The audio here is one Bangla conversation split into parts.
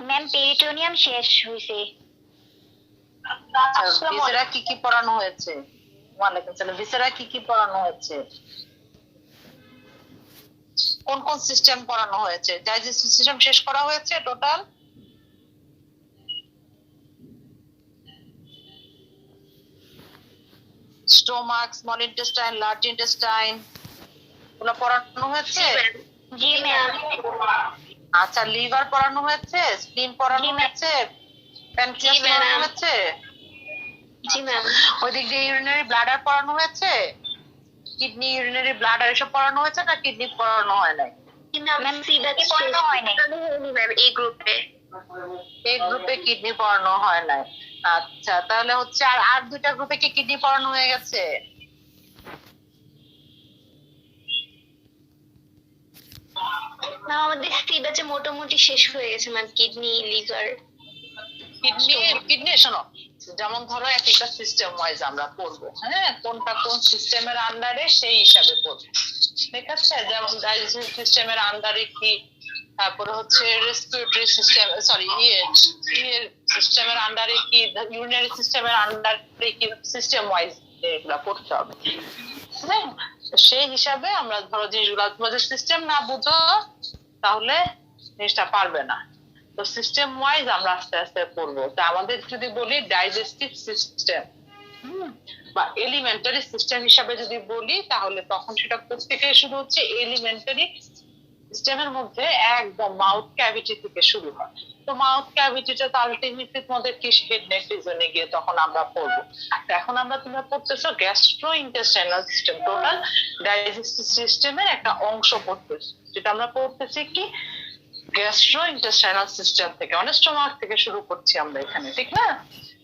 ম্যাম পেরিটোনিয়াম শেষ হয়েছে। ভিসেরা কি কি পড়ানো হয়েছে? ওয়ালাইকুম সালাম। ভিসেরা কি কি পড়ানো হয়েছে? কোন কোন সিস্টেম পড়ানো হয়েছে? ডাইজেস্টিভ সিস্টেম শেষ করা হয়েছে total? Stomach, small intestine, large intestine এগুলো পড়ানো হয়েছে? জি ম্যাম। আচ্ছা, লিভার পড়ানো হয়েছে, স্প্লিন পড়ানো হয়েছে, প্যানক্রিয়াস পড়ানো হয়েছে? জি ম্যাম। ওই দিক দিয়ে ইউরিনারি ব্লাডার পড়ানো হয়েছে? কিডনি, ইউরিনারি ব্লাডার এসব পড়ানো হয়েছে না কিডনি পড়ানো হয় নাই? ম্যাম সি ব্যাচে পড়ানো হয় নাই ম্যাম এই গ্রুপে। এই গ্রুপে কিডনি পড়ানো হয় নাই। আচ্ছা, তাহলে হচ্ছে আর আর দুইটা গ্রুপে কি কিডনি পড়ানো হয়ে গেছে? আমাদের সি ব্যাচে মোটামুটি শেষ হয়ে গেছে ম্যাম, কিডনি, লিভার। কিডনি শোনো, যেমন ধরো এক একটা সিস্টেম ওয়াইজ আমরা পড়বো, হ্যাঁ, কোনটা কোন সিস্টেমের আন্ডারে সেই হিসাবে পড়বো, ঠিক আছে? যেমন ডাইজেস্টিভ সিস্টেমের আন্ডারে কি, তারপরে হচ্ছে রেসপিরেটরি সিস্টেম, সরি সিস্টেমের আন্ডারে কি, ইউরিনারি সিস্টেমের আন্ডারে কি, সিস্টেম ওয়াইজ এগুলা পড়তে হবে, হ্যাঁ। সেই হিসাবে আমরা ধরো জিনিসগুলো, তোমাদের সিস্টেম না বুঝো তাহলে জিনিসটা পারবে না। তো সিস্টেম ওয়াইজ আমরা আস্তে আস্তে পড়বো। তো আমাদের যদি বলি ডাইজেস্টিভ সিস্টেম বা এলিমেন্টারি সিস্টেম হিসাবে যদি বলি, তাহলে তখন সেটা প্রত্যেকে শুরু হচ্ছে এলিমেন্টারি সিস্টেমের মধ্যে একদম মাউথ ক্যাভিটি থেকে শুরু হয়। তো মাউথ ক্যাভিটিটা তো আলটিমেটলি তোমাদের কি হেড নেক রিজনে গিয়ে তখন আমরা পড়বো। এখন তোমরা পড়তেছো gastro intestinal system, total digestive সিস্টেমের একটা অংশ পড়তেছো, যেটা আমরা পড়তেছি কি গ্যাস্ট্রো ইন্টেস্টাইনাল সিস্টেম থেকে, মানে স্টোমাক থেকে শুরু করছি আমরা এখানে, ঠিক না?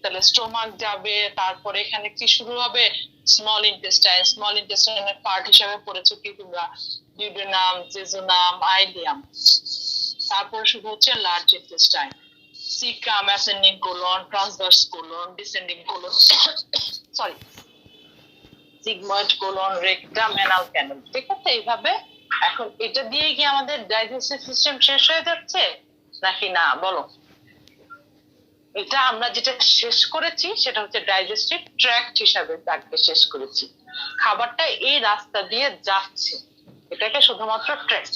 তাহলে স্টোমাক যাবে, তারপরে এখানে কি শুরু হবে, স্মল ইন্টেস্টাইন। স্মল ইন্টেস্টাইনের পার্ট হিসেবে পড়েছো কি তোমরা, ডিউডেনাম, জেজুনাম, আইলিয়াম। তারপর শুরু হচ্ছে large intestine, caecum, ascending colon, transverse colon, descending colon, sorry, sigmoid colon, rectum, anal canal, ঠিক আছে? এইভাবে এখন এটা দিয়ে কি আমাদের ডাইজেস্টিভ সিস্টেম শেষ হয়ে যাচ্ছে নাকি না বলো? এটা আমরা যেটা শেষ করেছি সেটা হচ্ছে ডাইজেস্টিভ ট্র্যাক্ট হিসাবে তাকে শেষ করেছি। খাবারটা এই রাস্তা দিয়ে যাচ্ছে, এটাকে শুধুমাত্র ট্র্যাক্ট,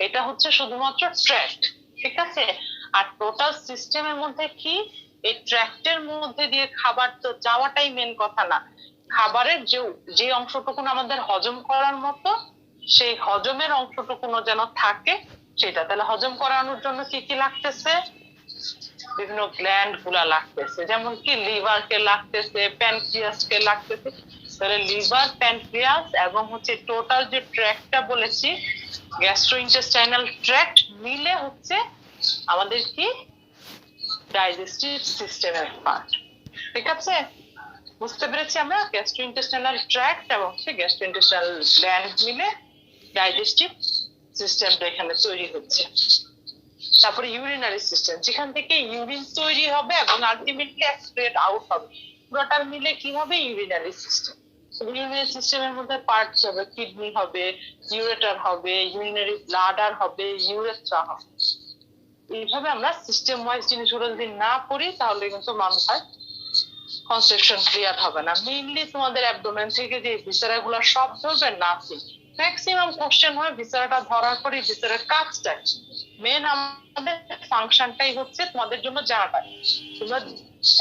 এটা হচ্ছে শুধুমাত্র ট্র্যাক্ট, ঠিক আছে? আর টোটাল সিস্টেমের মধ্যে কি, এই ট্র্যাক্টের মধ্যে দিয়ে খাবার তো যাওয়াটাই মেন কথা না, খাবারের যে অংশটুকুন আমাদের হজম করার মতো সেই হজমের অংশটুকুনো যেন থাকে সেটা। তাহলে হজম করানোর জন্য কি কি লাগতেছে, বিভিন্ন গ্ল্যান্ড গুলা লাগতেছে, যেমন কি লিভার কে লাগতেছে, প্যানক্রিয়াস কে লাগতেছে। তাহলে লিভার, প্যানক্রিয়াস এবং হচ্ছে টোটাল যে ট্র্যাক্টটা বলেছি গ্যাস্ট্রোইন্টেস্টাইনাল ট্র্যাক্ট মিলে হচ্ছে আমাদের কি ডাইজেস্টিভ সিস্টেমের পার্ট, ঠিক আছে? বুঝতে পেরেছি আমরা গ্যাস্ট্রোইন্টেস্টাইনাল ট্র্যাক্ট এবং হচ্ছে গ্যাস্ট্রোইন্টেস্টাইনাল গ্ল্যান্ড মিলে ডাইজেস্টিভ সিস্টেমটা এখানে তৈরি হচ্ছে। তারপরে ইউরিনারি সিস্টেম, যেখান থেকে ইউরিন তৈরি হবে এবং আলটিমেটলি এক্সক্রিয়েট আউট হবে, পুরোটা মিলে কি হবে ইউরিনারি সিস্টেম। ইউরিনারি সিস্টেমের মধ্যে পার্টস হবে, কিডনি হবে, ইউরেটার হবে, ইউরিনারি ব্লাডার হবে, ইউরেথ্রা হবে। এইভাবে আমরা সিস্টেম ওয়াইজ জিনিসগুলো যদি না পড়ি তাহলে কিন্তু মানুষের কনসেপশন ক্লিয়ার হবে না। মেইনলি তোমাদের অ্যাবডোমেন থেকে যে ভিসেরা গুলো সব ধরবে নাথিং, ম্যাক্সিমাম কোশ্চেন হয় ভিসেরাটা ধরার পরে ভিসেরার কাজটা মেন আমাদের ফাংশনটাই হচ্ছে তোমাদের জন্য জানাটা। তোমরা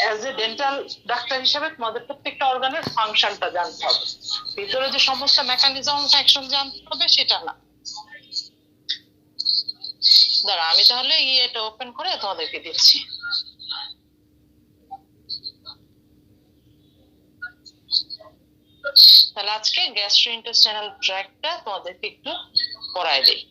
অ্যাজ এ ডেন্টাল ডাক্তার হিসেবে তোমাদের প্রত্যেকটা অর্গানের ফাংশনটা জানতে হবে, ভিতরে যে সমস্ত মেকানিজম অ্যাকশন জানতে হবে সেটা না। দাঁড়া আমি তাহলে এটা ওপেন করে তোমাদেরকে দিচ্ছি। তাহলে আজকে গ্যাস্ট্রোইন্টেস্টাইনাল ট্র্যাক্টটা তোমাদেরকে একটু পড়ায় দেই।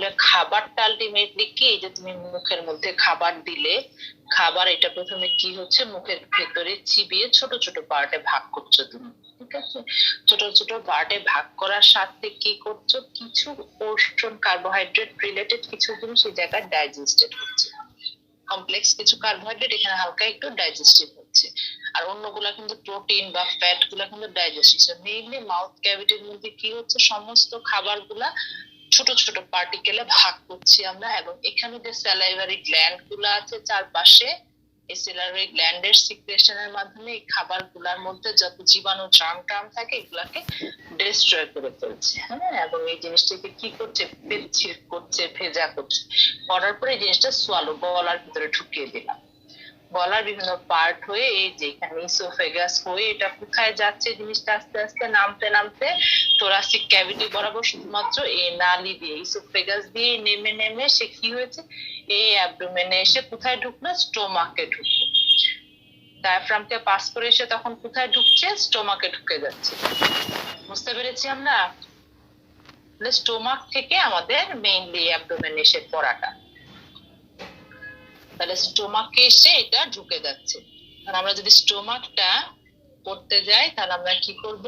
তাহলে খাবারটা আলটিমেটলি কি, এই যে তুমি মুখের মধ্যে খাবার দিলে, খাবার এটা প্রথমে কি হচ্ছে মুখের ভেতরে চিবিয়ে ছোট ছোট পার্টে ভাগ করছো তুমি, ঠিক আছে? ছোট ছোট পার্টে ভাগ করার সাথে কি করছো, কিছু পোর্শন কার্বোহাইড্রেট রিলেটেড কিছু জিনিস এই জায়গায় ডাইজেস্টেড হচ্ছে, কমপ্লেক্স কিছু কার্বোহাইড্রেট এখানে হালকা একটু ডাইজেস্টিভ হচ্ছে, আর অন্যগুলা কিন্তু প্রোটিন বা ফ্যাট গুলা কিন্তু ডাইজেস্ট হচ্ছে। মেইনলি মাউথ ক্যাভিটির মধ্যে কি হচ্ছে, সমস্ত খাবারগুলা ছোট ছোট পার্টিকেলে ভাগ করছি আমরা, এবং এখানে যে স্যালাইভারি গ্ল্যান্ড গুলা আছে চারপাশে, এই স্যালাইভারি গ্ল্যান্ডের সিক্রেশনের মাধ্যমে এই খাবারগুলোর মধ্যে যত জীবাণু টার্ম থাকে এগুলাকে ডিস্ট্রয় করে ফেলছে, হ্যাঁ? এবং এই জিনিসটাকে কি করছে, পেচ্ছির করছে, ভেজা করছে, করার পরে এই জিনিসটা সোয়ালো গলার ভিতরে ঢুকিয়ে দিলাম। গলার বিভিন্ন পার্ট হয়ে এই যে এখানে ইসোফেগাস হয়ে এটা কোথায় যাচ্ছে, জিনিসটা আস্তে আস্তে নামতে নামতে থোরাসিক ক্যাভিটি বরাবর শুধুমাত্র এই নালি দিয়ে ইসোফেগাস দিয়ে নেমে নেমে সে কি হয়েছে, এই অ্যাবডোমেনে এসে কোথায় ঢুকলো, স্টোমাকে ঢুকলো। ডায়াফ্রামকে পাস করে এসে তখন কোথায় ঢুকছে, স্টোমাকে ঢুকে যাচ্ছে। বুঝতে পেরেছি আমরা? স্টোমাক থেকে আমাদের মেইনলি অ্যাবডোমেনে এসে পড়াটা, তাহলে স্টোমাকে এসে এটা ঢুকে যাচ্ছে। আর আমরা যদি স্টোমাকটা করতে যাই তাহলে আমরা কি করব,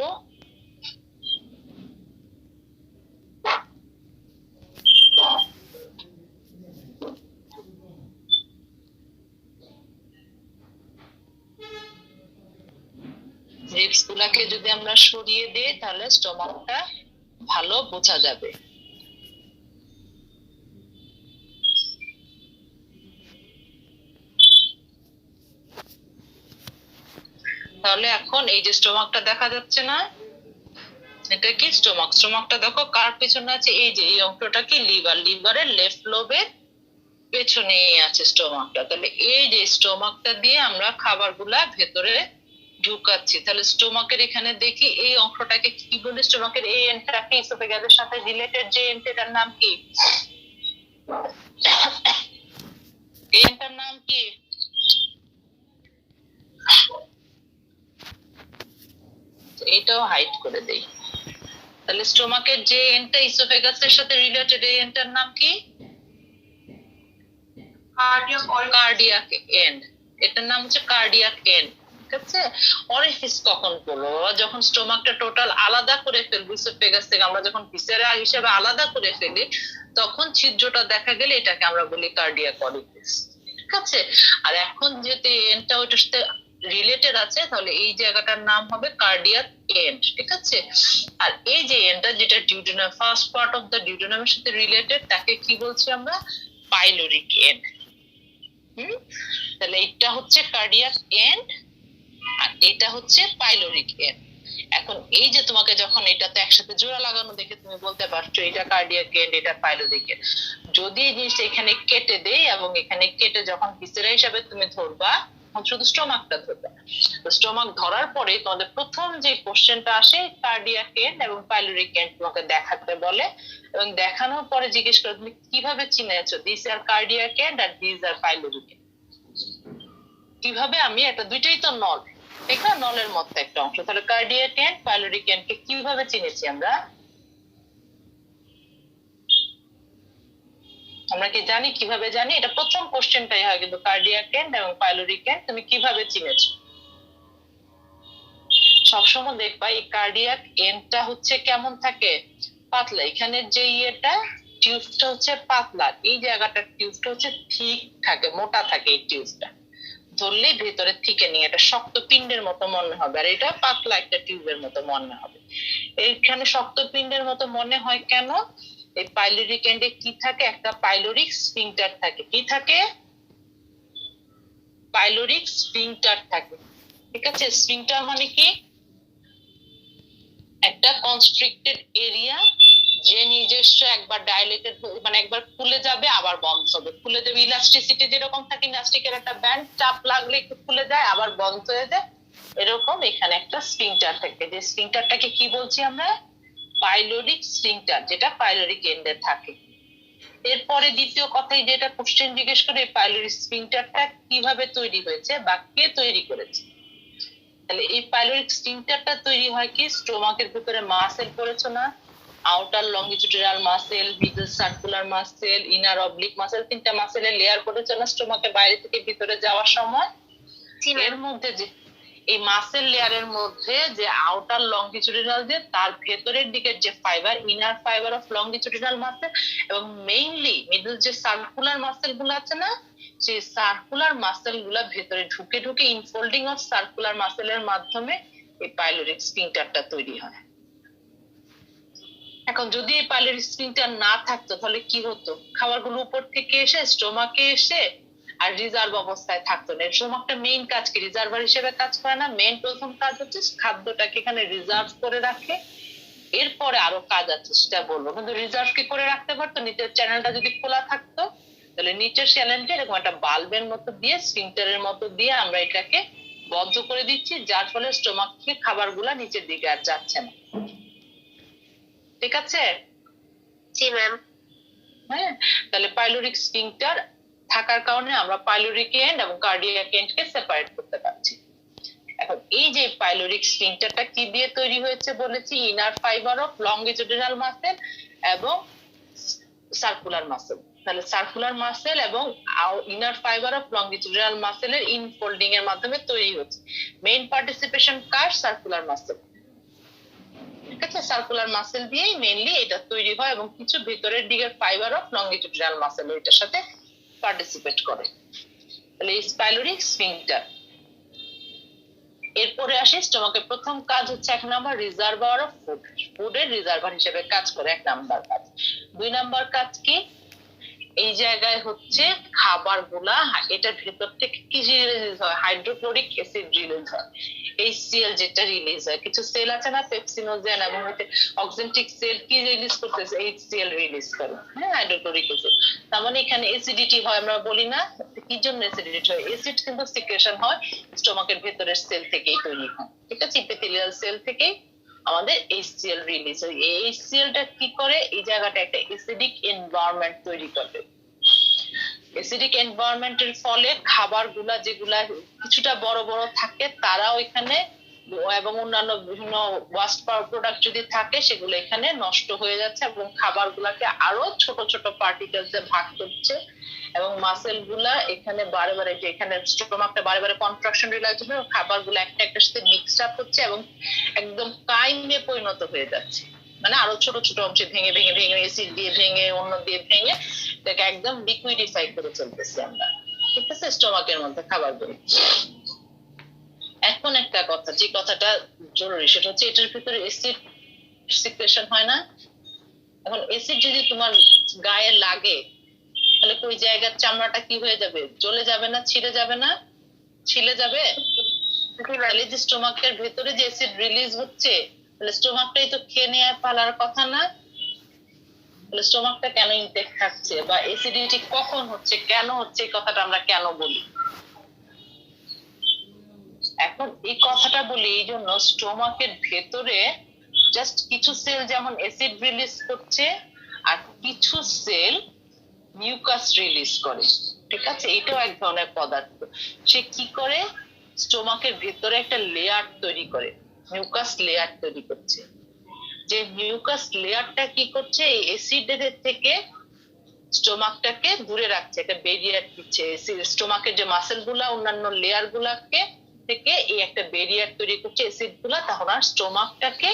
রিবস গুলাকে যদি আমরা সরিয়ে দিই তাহলে স্টোমাকটা ভালো বোঝা যাবে। তাহলে এখন এই যে স্টোমাকটা দেখা যাচ্ছে না, এটা কি স্টোমাক, স্টোমাকটা দেখো কার পেছনে আছে, এই যে এই অংশটা কি লিভার, লিভারের লেফট লোবের পেছনে আছে স্টোমাকটা। তাহলে এই যে স্টোমাকটা দিয়ে আমরা খাবারগুলা ভেতরে ঢুকাচ্ছি। তাহলে স্টোমাকের এখানে দেখি এই অংশটাকে কি বলে, স্টোমাকের এই এন্ডটাকে ইসোফেগাসের সাথে রিলেটেড যে এন্ডটার নাম কি, এই এন্ডটার নাম কি, এটাও হাইড করে দেই। তাহলে স্টোমাকের যে এন্ডটা ইসোফেগাসের সাথে রিলেটেড এই এন্ডটার নাম কি, কার্ডিয়াক এন্ড, এটার নাম হচ্ছে কার্ডিয়াক এন্ড, ঠিক আছে? অরিফিস কখন করবো, যখন স্টোমাকটা টোটাল আলাদা করে ফেলবো ইসোফেগাস থেকে, আমরা যখন ভিসেরা হিসেবে আলাদা করে ফেলি তখন ছিদ্রটা দেখা গেলে এটাকে আমরা বলি কার্ডিয়াক অরিফিস, ঠিক আছে? আর এখন যেহেতু এন্ডটা ওইটার সাথে রিলেটেড আছে তাহলে এই জায়গাটার নাম হবে কার্ডিয়াক এন্ড, ঠিক আছে? আর এই যে এন্ডটা যেটা duodenum, first part of the ডিউডেনামের সাথে রিলেটেড, তাকে কি বলছি আমরা, পাইলোরিক এন্ড। তাহলে এটা হচ্ছে কার্ডিয়াক এন্ড আর এটা হচ্ছে পাইলোরিক এন্ড। এখন এই যে তোমাকে যখন এটাতে একসাথে জোড়া লাগানো দেখে তুমি বলতে পারছো এটা কার্ডিয়াক এন্ড এটা পাইলোরিক এন্ড। যদি এই জিনিসটা এখানে কেটে দেই এবং এখানে কেটে যখন ভিসেরা হিসাবে তুমি ধরবা, শুধু স্টোমাকটা ধরবা, তো স্টোমাক ধরার পরে তোমাদের প্রথম যে কোশ্চেনটা আসে কার্ডিয়াক এন্ড এবং পাইলোরিক এন্ড তোমাকে দেখাতে বলে, এবং দেখানোর পরে জিজ্ঞেস করে তুমি কিভাবে চিনেছো দিস আর কার্ডিয়াক এন্ড আর দিস আর পাইলোরিক এন্ড, কিভাবে আমি এটা দুইটাই তো নল, এটা নলের মধ্যে একটা অংশ। তাহলে কার্ডিয়াক এন্ড পাইলোরিক এন্ড কে কিভাবে চিনেছি আমরা, আমরা কি জানি, কিভাবে জানি? এটা প্রথম কোশ্চেনটাই হয় কিন্তু, কার্ডিয়াক এন্ড এবং পাইলোরিক এন্ড তুমি কিভাবে চিনেছো? সবসময় দেখবা এই কার্ডিয়াক এন্ডটা হচ্ছে কেমন থাকে, পাতলা, এখানে যে ইয়েটা টিউবটা হচ্ছে পাতলা, এই জায়গাটার টিউবটা হচ্ছে ঠিক থাকে, মোটা থাকে, এই টিউবটা ধরলে ভেতরে থেকে নিয়ে এটা শক্ত পিণ্ডের মতো মনে হবে, আর এটা পাতলা একটা টিউবের মতো মনে হবে। এইখানে শক্ত পিণ্ডের মতো মনে হয় কেন, এই পাইলোরিক এন্ডে কি থাকে, একটা পাইলোরিক স্ফিংটার থাকে, কি থাকে, পাইলোরিক স্ফিংটার থাকে, ঠিক আছে? স্ফিংটার মানে কি, একটা কনস্ট্রিক্টেড এরিয়া যে নিজস্ব একবার ডাইলেটেড মানে একবার খুলে যাবে আবার বন্ধ হবে, খুলে যাবে, ইলাস্টিসিটি যেরকম থাকে ইলাস্টিকের একটা ব্যান্ড, চাপ লাগলে একটু খুলে যায় আবার বন্ধ হয়ে যায়, এরকম এখানে একটা স্ফিংটার থাকে, যে স্ফিংটারটাকে কি বলছি আমরা, পাইলোরিক স্ফিংটার, যেটা পাইলোরিক এন্ডে থাকে। এরপরে দ্বিতীয় কথাই যেটা কোশ্চেন জিজ্ঞেস করে, পাইলোরিক স্ফিংটারটা কিভাবে তৈরি হয়েছে বা কে তৈরি করেছে। তাহলে এই পাইলোরিক স্ফিংটারটা তৈরি হয় কি, স্টোমাকের ভিতরে মাসেল পড়েছো না, outer longitudinal muscle, middle circular muscle, inner oblique muscle, তিনটা মাসেলের লেয়ার করেছে না স্টোমাকের বাইরে থেকে ভিতরে যাওয়ার সময়। এর মধ্যে যে এই মাসেল লেয়ারের মধ্যে যে আউটার লংগিটিউডিনাল যে তার ভেতরের দিকের যে fibre, inner fibre of longitudinal muscle, এবং মেইনলি মিডল যে সার্কুলার মাসেল গুলো আছে না, সেই সার্কুলার মাসেল গুলা ভেতরে ঢুকে ঢুকে ইনফোল্ডিং অফ সার্কুলার মাসেলের মাধ্যমে এই পাইলোরিক স্ফিংক্টারটা তৈরি হয়। এখন যদি এই পাইলোরিক স্ফিংক্টার না থাকতো তাহলে কি হতো? খাবারগুলো উপর থেকে এসে স্টোমাকে এসে আর রিজার্ভ অবস্থায় থাকতো না। স্টোমাকটা মেইন কাজ কি? রিজার্ভার হিসেবে কাজ করে না? মেইন প্রথম কাজ হচ্ছে খাদ্যটাকে এখানে রিজার্ভ করে রাখে, এরপরে আরো কাজ আছে সেটা বলবো। কিন্তু রিজার্ভ কি করে রাখতে পারতো? নিচের চ্যানেলটা যদি খোলা থাকতো তাহলে নিচের চ্যানেলটা এরকম একটা বাল্বের মতো দিয়ে, স্ফিংক্টারের মতো দিয়ে আমরা এটাকে বন্ধ করে দিচ্ছি, যার ফলে স্টোমাক থেকে খাবারগুলা নিচের দিকে আর যাচ্ছে না। ঠিক আছে? জি ম্যাম। হ্যাঁ, তাহলে পাইলোরিক স্ফিংক্টার থাকার কারণে আমরা পাইলোরিক এন্ড এবং কার্ডিয়াক এন্ডকে সেপারেট করতে পারছি। এখন এই যে পাইলোরিক স্ফিংক্টারটা কি দিয়ে তৈরি হয়েছে বলেছি? Inner fibre of longitudinal muscle এবং সার্কুলার মাসেল। তাহলে সার্কুলার মাসেল এবং ইনার ফাইবার অফ লংগিটিউডিনাল মাসেলের ইনফোল্ডিং এর মাধ্যমে তৈরি হচ্ছে। মেইন পার্টিসিপেশন কার? Circular muscle. ঠিক আছে, সার্কুলার মাসেল দিয়ে মেইনলি এটা তৈরি হয় এবং কিছু ভিতরের দিকের ফাইবার অফ লংগিটিউডিনাল মাসেল এটার সাথে পার্টিসিপেট করে। তাহলে এই পাইলোরিক স্ফিংক্টার। এরপরে আসি স্টোমাকের প্রথম কাজ হচ্ছে 1 নাম্বার রিজার্ভার অফ ফুড, ফুডের রিজার্ভার হিসেবে কাজ করে 1 নাম্বার কাজ। 2 নাম্বার কাজ কি? এই জায়গায় হচ্ছে খাবারগুলা এটার ভেতর থেকে কি রিলিজ হয়? হাইড্রোক্লোরিক অ্যাসিড রিলিজ হয়, HCl যেটা রিলিজ হয়। কিছু সেল আছে না পেপসিনোজেন এবং অক্সেন্টিক সেল কি রিলিজ করতেছে? HCl রিলিজ করে, হ্যাঁ, হাইড্রোক্লোরিক অ্যাসিড। তার মানে এখানে অ্যাসিডিটি হয়, আমরা বলি না? কি জন্য অ্যাসিডিটি হয়? অ্যাসিড কিন্তু সিক্রেশন হয় স্টোমাকের ভেতরের সেল থেকেই তৈরি হয়। ঠিক আছে, ইপিথেলিয়াল সেল থেকেই আমাদের HCl রিলিজ হয়। এই HCl টা কি করে? এই জায়গাটা একটা অ্যাসিডিক এনভায়রনমেন্ট তৈরি করে। অ্যাসিডিক এনভায়রনমেন্টের ফলে খাবারগুলা যেগুলা কিছুটা বড় বড় থাকে তারাও এখানে, এবং অন্যান্য বিভিন্ন ওয়াস্ট প্রোডাক্ট যদি থাকে সেগুলো এখানে নষ্ট হয়ে যাচ্ছে এবং খাবারগুলাকে আরো ছোট ছোট পার্টিকেলসে ভাগ করছে, এবং মাসেল গুলা এখানে বারে বারে, যে এখানে স্টোমাকটা বারে বারে কন্ট্রাকশন রিলাইজ হবে, খাবারগুলো একটা একটার সাথে মিক্সড আপ হচ্ছে এবং একদম কাইমে পরিণত হয়ে যাচ্ছে। মানে আরো ছোট ছোট অংশে ভেঙে ভেঙে ভেঙে, এসিড দিয়ে ভেঙে, অন্য দিয়ে ভেঙে এটাকে একদম লিকুইডিফাই করে চলতেছি আমরা। ঠিক আছে, স্টোমাকের মধ্যে খাবারগুলো। এখন একটা কথা, যে কথাটা জরুরি, সেটা হচ্ছে এটার ভিতরে অ্যাসিড সিক্রেশন হয় না? এখন অ্যাসিড যদি তোমার গায়ে লাগে তাহলে ওই জায়গার চামড়াটা কি হয়ে যাবে? জ্বলে যাবে না? ছিঁড়ে যাবে না? ছিলে যাবে? তাহলে যে স্টোমাকের ভেতরে যে অ্যাসিড রিলিজ হচ্ছে, তাহলে স্টোমাকটাই তো খেয়ে নিয়ে পালার কথা না? তাহলে স্টোমাকটা কেন ইনটেক থাকছে, বা অ্যাসিডিটি কখন হচ্ছে, কেন হচ্ছে, এই কথাটা আমরা কেন বলি? এখন এই কথাটা বলি এই জন্য, স্টোমাকের ভেতরে জাস্ট কিছু সেল যেমন অ্যাসিড রিলিজ করছে আর কিছু সেল মিউকাস রিলিজ করে। ঠিক আছে, এটাও এক ধরনের পদার্থ। সে কি করে? স্টোমাকের ভেতরে একটা লেয়ার তৈরি করে, মিউকাস লেয়ার তৈরি করছে। যে মিউকাস লেয়ারটা কি করছে? এই অ্যাসিডের থেকে স্টোমাকটাকে দূরে রাখছে, একটা ব্যারিয়ার দিচ্ছে। স্টোমাকের যে মাসেল গুলা অন্যান্য লেয়ার গুলাকে থেকে এই একটা ব্যারিয়ার তৈরি করছে অ্যাসিড গুলা, তখন আর স্টোমাকটাকে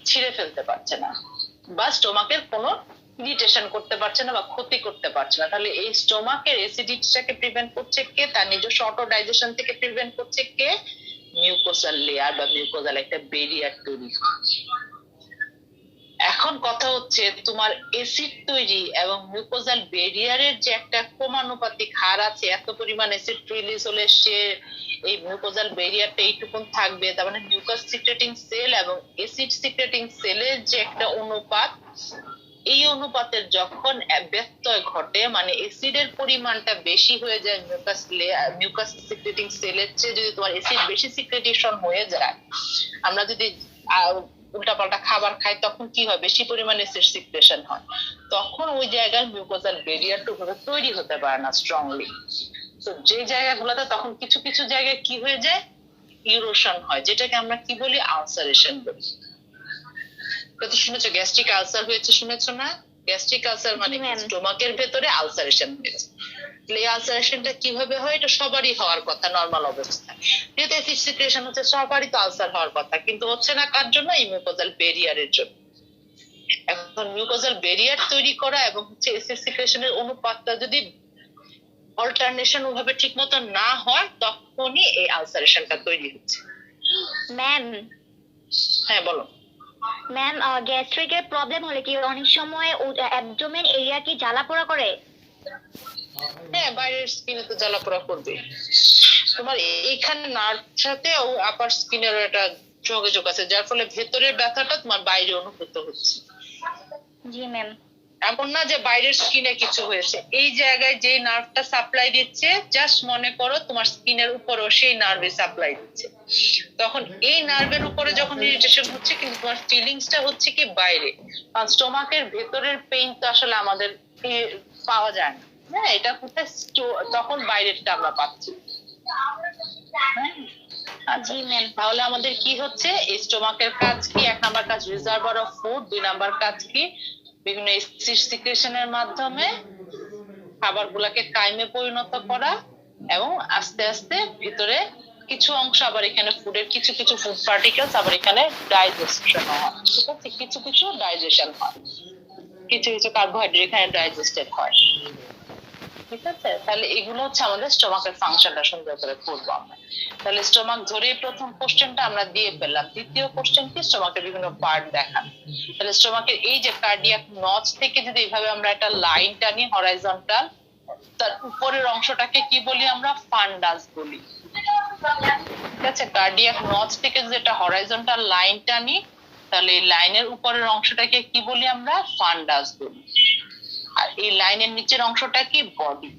ছিঁড়ে ফেলতে পারছে না, বা স্টোমাকের কোনো ইরিটেশন করতে পারছে না বা ক্ষতি করতে পারছে না। তাহলে এই স্টোমাকের অ্যাসিডিটিটাকে প্রিভেন্ট করছে কে? তার নিজস্ব অটো ডাইজেশন থেকে প্রিভেন্ট করছে কে? মিউকোসাল লেয়ার বা মিউকোজাল একটা ব্যারিয়ার তৈরি। এখন কথা হচ্ছে, তোমার অ্যাসিড তৈরি এবং মিউকোজাল ব্যারিয়ারের যে একটা ক্রমানুপাতিক হার আছে, এত পরিমাণ অ্যাসিড রিলিজ হলে সে এই মিউকোজাল ব্যারিয়ারটা এইটুকুন থাকবে, তার মানে মিউকাস সিক্রেটিং সেল এবং অ্যাসিড সিক্রেটিং সেলের যে একটা অনুপাত, এই অনুপাতের যখন ব্যত্যয় ঘটে, মানে অ্যাসিডের পরিমাণটা বেশি হয়ে যায় মিউকাস সিক্রেটিং সেলের চেয়ে, যদি তোমার অ্যাসিড বেশি সিক্রেটেশন হয়ে যায়, আমরা যদি উল্টাপাল্টা খাবার খাই তখন কি হয়? বেশি পরিমাণে অ্যাসিড সিক্রেশন হয়, তখন ওই জায়গায় মিউকোজাল ব্যারিয়ারটা তৈরি হতে পারে না স্ট্রংলি। তো যে জায়গাগুলোতে তখন কিছু কিছু জায়গায় কি হয়ে যায়? ইরোশন হয়, যেটাকে আমরা কি বলি? আলসারেশন বলি। তো শুনেছো গ্যাস্ট্রিক আলসার হয়েছে, শুনেছো না? গ্যাস্ট্রিক আলসার মানে জি, ma'am। স্টোমাকের ভেতরে আলসারেশন হয়েছে। এই আলসারেশনটা কিভাবে হয়? এটা সবারই হওয়ার কথা নরমাল অবস্থায়। যেহেতু অ্যাসিড সিক্রেশন হচ্ছে, সবারই তো আলসার হওয়ার কথা, কিন্তু হচ্ছে না কার জন্য? এই মিউকোজাল ব্যারিয়ারের জন্য। এখন মিউকোজাল ব্যারিয়ার তৈরি করা এবং হচ্ছে অ্যাসিড সিক্রেশনের অনুপাতটা যদি অল্টারনেশন ওভাবে ঠিক মতো না হয়, তখনই এই আলসারেশনটা তৈরি হচ্ছে। ম্যাম হ্যাঁ বলো। ম্যাম গ্যাস্ট্রিকের প্রবলেম হলে কি অনেক সময় অ্যাবডোমেন এরিয়া কি জ্বালা পোড়া করে? হ্যাঁ, বাইরের স্কিনে তো জ্বালাপোড়া করবে। তোমার এইখানে নার্ভ সাথে ও আপার স্কিনের একটা যোগাযোগ আছে, যার ফলে ভেতরের ব্যথাটা তোমার বাইরে অনুভূত হচ্ছে। জি ম্যাম। এমন না যে বাইরের স্কিনে কিছু হয়েছে, এই জায়গায় যে নার্ভটা সাপ্লাই দিচ্ছে, জাস্ট মনে করো তোমার স্কিনের উপরেও সেই নার্ভে সাপ্লাই দিচ্ছে। তখন এই নার্ভের উপরে যখন ইরিটেশন হচ্ছে, কিন্তু তোমার ফিলিংসটা হচ্ছে কি বাইরে। কারণ স্টোমাকের ভেতরের পেইন তো আসলে আমাদের পাওয়া যায় না। হ্যাঁ, এটা কোথায় তখন বাইরেরটা আমরা পাচ্ছি। জি ম্যাম। তাহলে আমাদের কি হচ্ছে? স্টোমাকের কাজ কি? 1 নাম্বার কাজ রিজার্ভার অফ ফুড, 2 নাম্বার কাজ কি? বিভিন্ন অ্যাসিড সিক্রেশনের মাধ্যমে খাবারগুলোকে কাইমে পরিণত করা, এবং আস্তে আস্তে ভিতরে কিছু অংশ আবার এখানে ফুডের কিছু কিছু ফুড পার্টিকেলস আবার এখানে ডাইজেশন হয়। ঠিক আছে, কিছু কিছু ডাইজেশন হয়, কিছু কিছু কার্বোহাইড্রেট এখানে ডাইজেস্টেড হয়। ঠিক আছে, তাহলে এগুলো হচ্ছে আমাদের স্টোমাকের ফাংশনটা সুন্দর করে করবো আমরা। তাহলে স্টোমাক ধরে প্রথম কোশ্চেনটা আমরা দিয়ে ফেললাম। দ্বিতীয় কোশ্চেন কি? স্টোমাকের বিভিন্ন পার্ট দেখান। তাহলে স্টোমাকের এই যে কার্ডিয়াক নচ থেকে যদি এইভাবে আমরা একটা লাইন টানি হরাইজন্টাল, তার উপরের অংশটাকে কি বলি আমরা? ফান্ডাস বলি। ঠিক আছে, কার্ডিয়াক নচ থেকে যদি একটা হরাইজন্টাল লাইন টানি, তাহলে এই লাইনের উপরের অংশটাকে কি বলি আমরা? ফান্ডাস বলি। আর এই লাইনের নিচের অংশটা কি? বডি।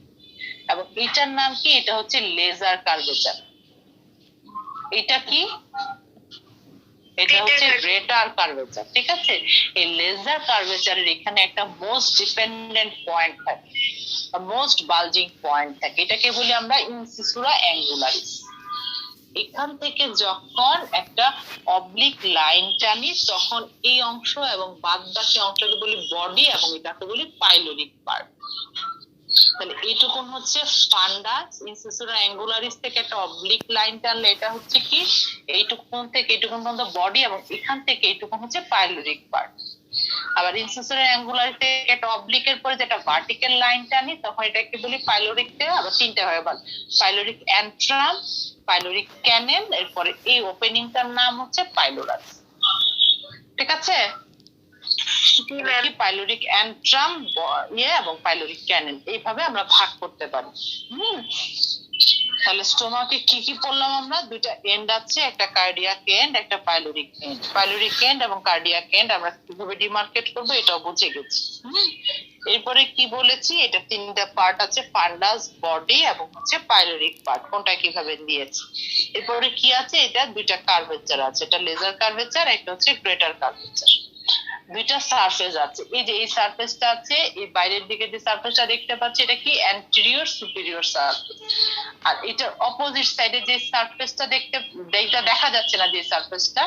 এবং এটার নাম কি? এটা হচ্ছে লেজার কার্ভেচার। এটা কি? এটা হচ্ছে রেটার কার্ভেচার। ঠিক আছে, এই লেজার কার্ভেচারের এখানে একটা মোস্ট ডিপেন্ডেন্ট পয়েন্ট থাকে, মোস্ট বালজিং পয়েন্ট থাকে, এটাকে বলি আমরা ইনসিসুরা অ্যাঙ্গুলারিস। এখান থেকে যখন একটা অবলিক লাইন টানি, তখন এই অংশ এবং বাদ বাকি অংশকে বলি বডি, এবং এটাকে বলি পাইলোরিক পার্ট। তাহলে এইটুকুন হচ্ছে ফান্ডাস। ইনসিসুরা অ্যাঙ্গুলারিস থেকে একটা অবলিক লাইন টানলে এটা হচ্ছে কি? এইটুকুন থেকে এইটুকুন পর্যন্ত বডি, এবং এখান থেকে এইটুকুন হচ্ছে পাইলোরিক পার্ট। আবার ইনসিসুরা অ্যাঙ্গুলারিস থেকে একটা অবলিকের পরে যেটা ভার্টিক্যাল লাইন টানি, তখন এটাকে বলি পাইলোরিক। আবার তিনটা হয়ে গেল, পাইলোরিক অ্যান্ট্রাম, পাইলোরিক ক্যানেল, এরপরে এই ওপেনিংটার নাম হচ্ছে পাইলোরাস। ঠিক আছে, পাইলোরিক অ্যান্ট্রাম এবং পাইলোরিক ক্যানেল, এইভাবে আমরা ভাগ করতে পারি। তাহলে স্টোমাকে কি কি পড়লাম আমরা? দুইটা এন্ড আছে, একটা কার্ডিয়াক এন্ড, একটা পাইলোরিক এন্ড। পাইলোরিক এন্ড এবং কার্ডিয়াক এন্ড আমরা কিভাবে ডিমার্কেট করব এটাও বুঝে গেছি। এরপরে কি বলেছি? এটা তিনটা পার্ট আছে, ফান্ডাস, বডি এবং হচ্ছে পাইলোরিক পার্ট, কোনটা কিভাবে দিয়েছি। এরপরে কি আছে? এটা দুইটা কার্ভেচার আছে, এটা লেজার কার্ভেচার, একটা হচ্ছে গ্রেটার কার্ভেচার। দুইটা সারফেস আছে, এই যে এই সারফেসটা আছে, এই বাইরের দিকে যে সারফেসটা দেখতে পাচ্ছি, এটা কি? Anterior superior surface. আর এটার অপোজিট সাইডে যে সারফেসটা দেখা যাচ্ছে না, যে সারফেসটা,